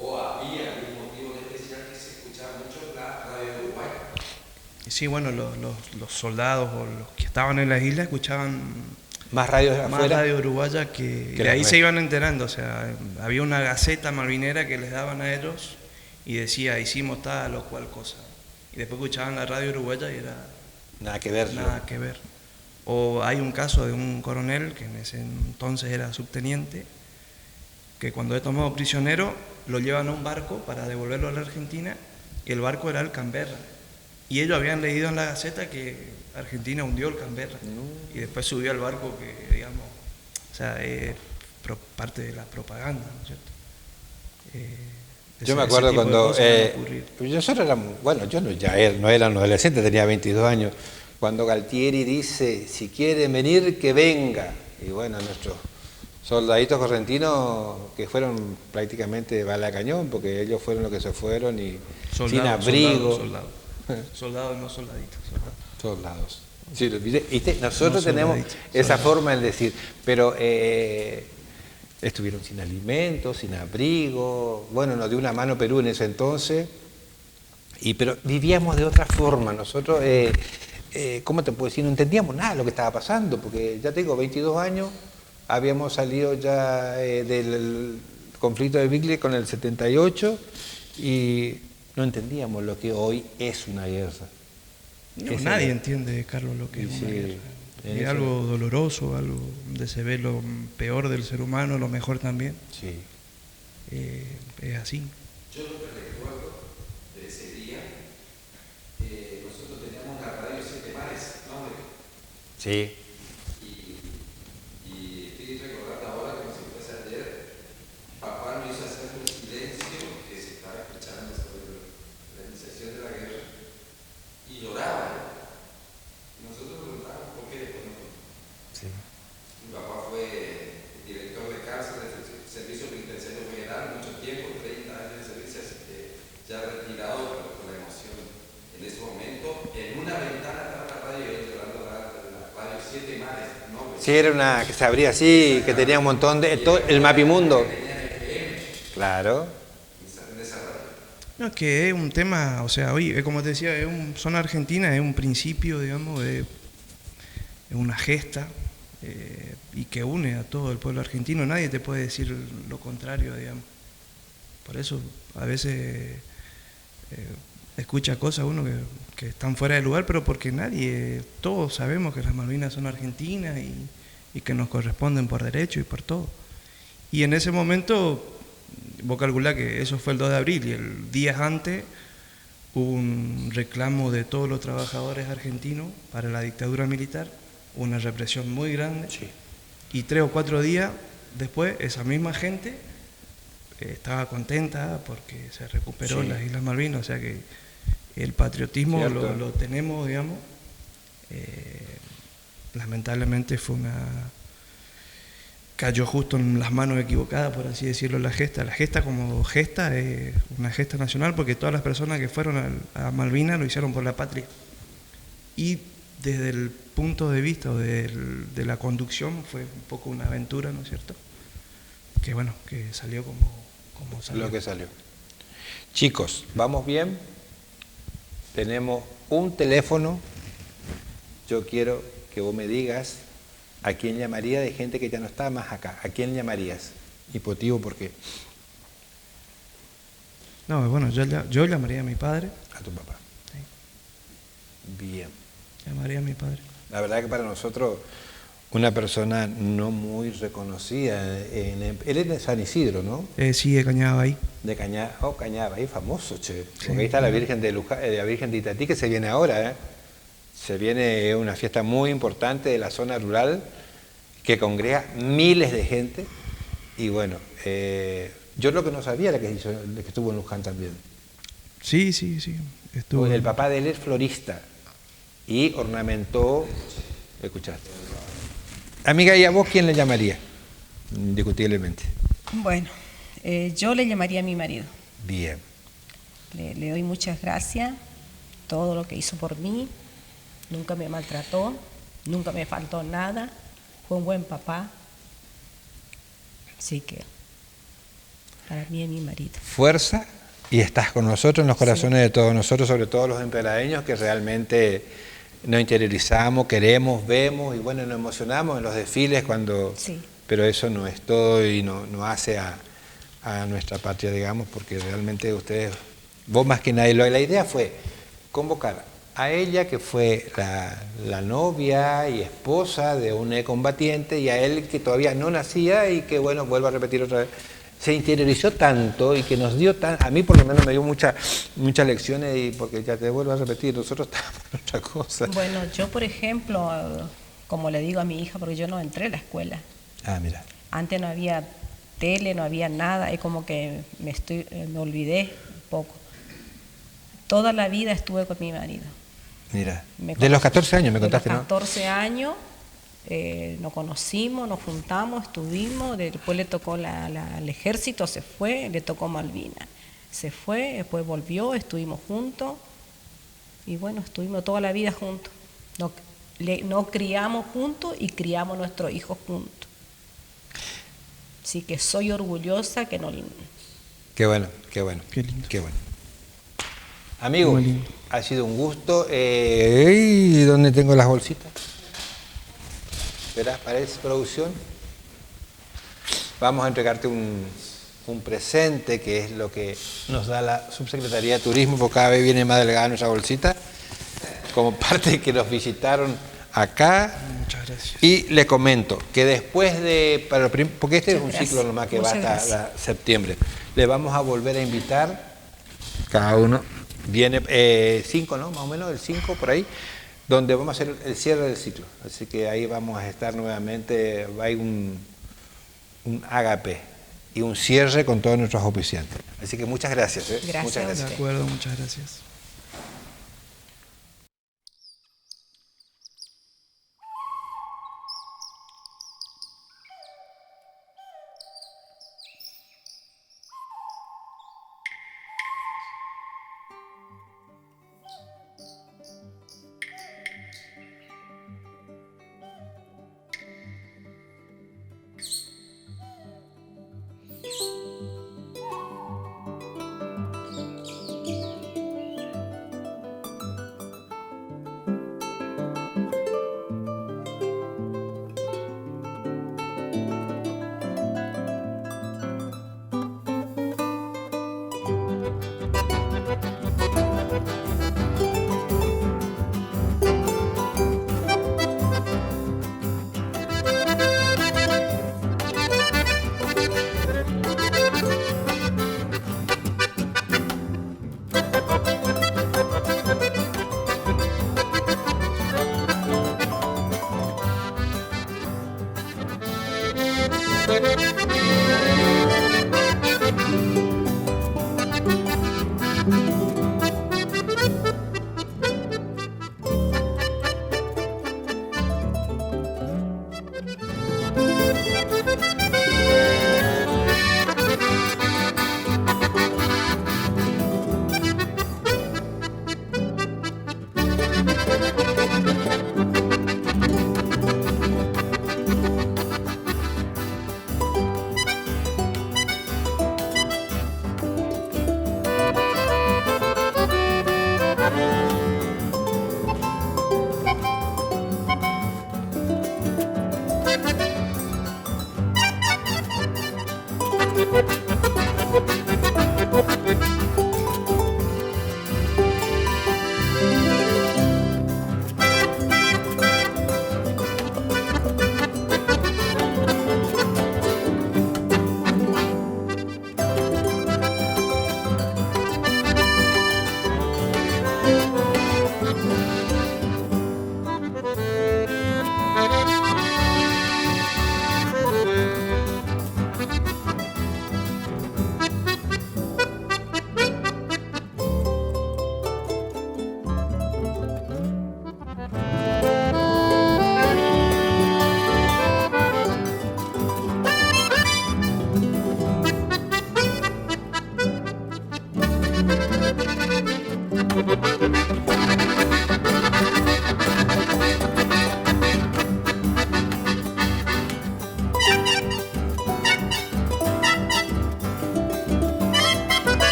o había algún motivo en especial que se escuchaba mucho la radio de Uruguay. Sí, bueno, los soldados o los que estaban en la isla escuchaban más radios más afuera, radio uruguaya que de ahí se iban enterando. O sea, había una gaceta malvinera que les daban a ellos y decía, hicimos tal o cual cosa. Y después escuchaban la radio uruguaya y era nada que ver. Nada que ver. O hay un caso de un coronel, que en ese entonces era subteniente, que cuando es tomado prisionero lo llevan a un barco para devolverlo a la Argentina, y el barco era el Canberra. Y ellos habían leído en la Gaceta que Argentina hundió el Canberra. Y después subió al barco que, digamos, o sea, es parte de la propaganda, ¿no es cierto? Yo me acuerdo cuando nosotros éramos, bueno, yo no, no era un adolescente, tenía 22 años, cuando Galtieri dice, si quieren venir, que venga. Y bueno, nuestros soldaditos correntinos que fueron prácticamente bala de cañón, porque ellos fueron los que se fueron y sin abrigo. Soldados, no soldaditos. Soldados. Sí, ¿viste? Nosotros tenemos esa forma de decir, pero estuvieron sin alimentos, sin abrigo. Bueno, nos dio una mano Perú en ese entonces, pero vivíamos de otra forma. Nosotros, ¿cómo te puedo decir? No entendíamos nada de lo que estaba pasando, porque ya tengo 22 años, habíamos salido ya del conflicto de Bicle con el 78 y no entendíamos lo que hoy es una guerra. No, nadie entiende, Carlos, lo que es una guerra. Es algo doloroso, algo donde se ve lo peor del ser humano, lo mejor también. Sí. Es así. Yo lo que recuerdo de ese día, nosotros teníamos la radio 7 Mares, ¿no? Sí. Y estoy recordando ahora como si fuese ayer, papá me hizo hacer un silencio que se estaba escuchando sobre la iniciación de la guerra y lloraba. Nosotros preguntábamos por qué después no. Sí. Mi papá fue director de cárcel del Servicio Penitenciario Federal, mucho tiempo, 30 años de servicio, así que ya retirado, pero con la emoción en ese momento. En una ventana estaba la radio y él llorando la radio 7 Mares, ¿no? Sí, era una que se abría así, que tenía un montón de... el Mapimundo. Claro. No, es que es un tema, o sea, hoy, como te decía, zona argentina es un principio, digamos, es una gesta y que une a todo el pueblo argentino. Nadie te puede decir lo contrario, digamos. Por eso a veces escucha cosas uno que están fuera de lugar, pero porque todos sabemos que las Malvinas son argentinas y que nos corresponden por derecho y por todo. Y en ese momento, vos calculás que eso fue el 2 de abril y el día antes hubo un reclamo de todos los trabajadores argentinos para la dictadura militar, una represión muy grande. Sí. Y 3 o 4 días después esa misma gente estaba contenta porque se recuperó las Islas Malvinas, o sea que el patriotismo lo tenemos, digamos. Lamentablemente cayó justo en las manos equivocadas, por así decirlo, la gesta. La gesta como gesta es una gesta nacional porque todas las personas que fueron a Malvinas lo hicieron por la patria. Y desde el punto de vista de la conducción fue un poco una aventura, ¿no es cierto? Que bueno, que salió como salió. Lo que salió. Chicos, ¿vamos bien? Tenemos un teléfono. Yo quiero que vos me digas a quién llamaría de gente que ya no está más acá. ¿A quién llamarías? Hipotivo, ¿por qué? No, bueno, yo llamaría a mi padre. A tu papá. Sí. Bien. Llamaría a mi padre. La verdad que para nosotros, una persona no muy reconocida, él es de San Isidro, ¿no? Sí, de Cañabay. De Cañabay, famoso, che. Porque Sí, ahí está la Virgen la Virgen de Itatí, que se viene ahora, ¿eh? Se viene una fiesta muy importante de la zona rural, que congrega miles de gente. Y bueno, yo lo que no sabía era que estuvo en Luján también. Sí. Estuvo. El papá de él es florista y ornamentó. Escuchaste. Amiga, ¿y a vos quién le llamaría? Indiscutiblemente. Bueno, yo le llamaría a mi marido. Bien. Le doy muchas gracias, todo lo que hizo por mí, nunca me maltrató, nunca me faltó nada, fue un buen papá. Así que para mí es mi marido. Fuerza, y estás con nosotros en los corazones de todos nosotros, sobre todo los empedradeños que realmente nos interiorizamos, queremos, vemos y bueno, nos emocionamos en los desfiles cuando... Sí. Pero eso no es todo y no hace a nuestra patria, digamos, porque realmente ustedes, vos más que nadie, la idea fue convocar a ella, que fue la novia y esposa de un combatiente, y a él, que todavía no nacía y que, bueno, vuelvo a repetir otra vez, se interiorizó tanto y que nos dio a mí por lo menos me dio muchas lecciones, y porque ya te vuelvo a repetir, nosotros estábamos en otra cosa. Bueno, yo por ejemplo, como le digo a mi hija, porque yo no entré a la escuela. Ah, mira. Antes no había tele, no había nada, es como que me olvidé un poco. Toda la vida estuve con mi marido. Mira, de los 14 años me contaste, ¿no? De los 14 años nos conocimos, nos juntamos, estuvimos, después le tocó al ejército, se fue, le tocó Malvinas. Se fue, después volvió, estuvimos juntos y bueno, estuvimos toda la vida juntos. Nos criamos juntos y criamos nuestros hijos juntos. Así que soy orgullosa que no... Qué bueno, qué bueno. Qué lindo. Qué bueno. Amigo, Muy lindo. ha sido un gusto. ¿Y dónde tengo las bolsitas? ¿Verás? Parece producción. Vamos a entregarte un presente, que es lo que nos da la Subsecretaría de Turismo, porque cada vez viene más delgada nuestra bolsita, como parte que nos visitaron acá. Muchas gracias. Y le comento que después de, porque este es un Muchas ciclo nomás que va gracias. hasta septiembre, le vamos a volver a invitar, cada uno viene 5, ¿no? Más o menos, el 5 por ahí, donde vamos a hacer el cierre del ciclo. Así que ahí vamos a estar nuevamente, hay un ágape y un cierre con todos nuestros auspiciantes. Así que muchas gracias. Gracias Muchas a gracias. De acuerdo, muchas gracias.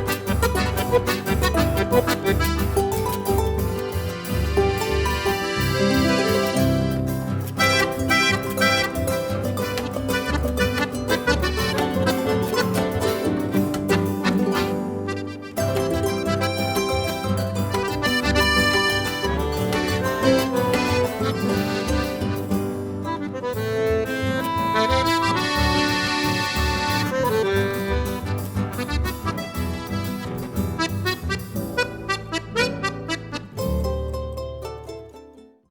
Thank you.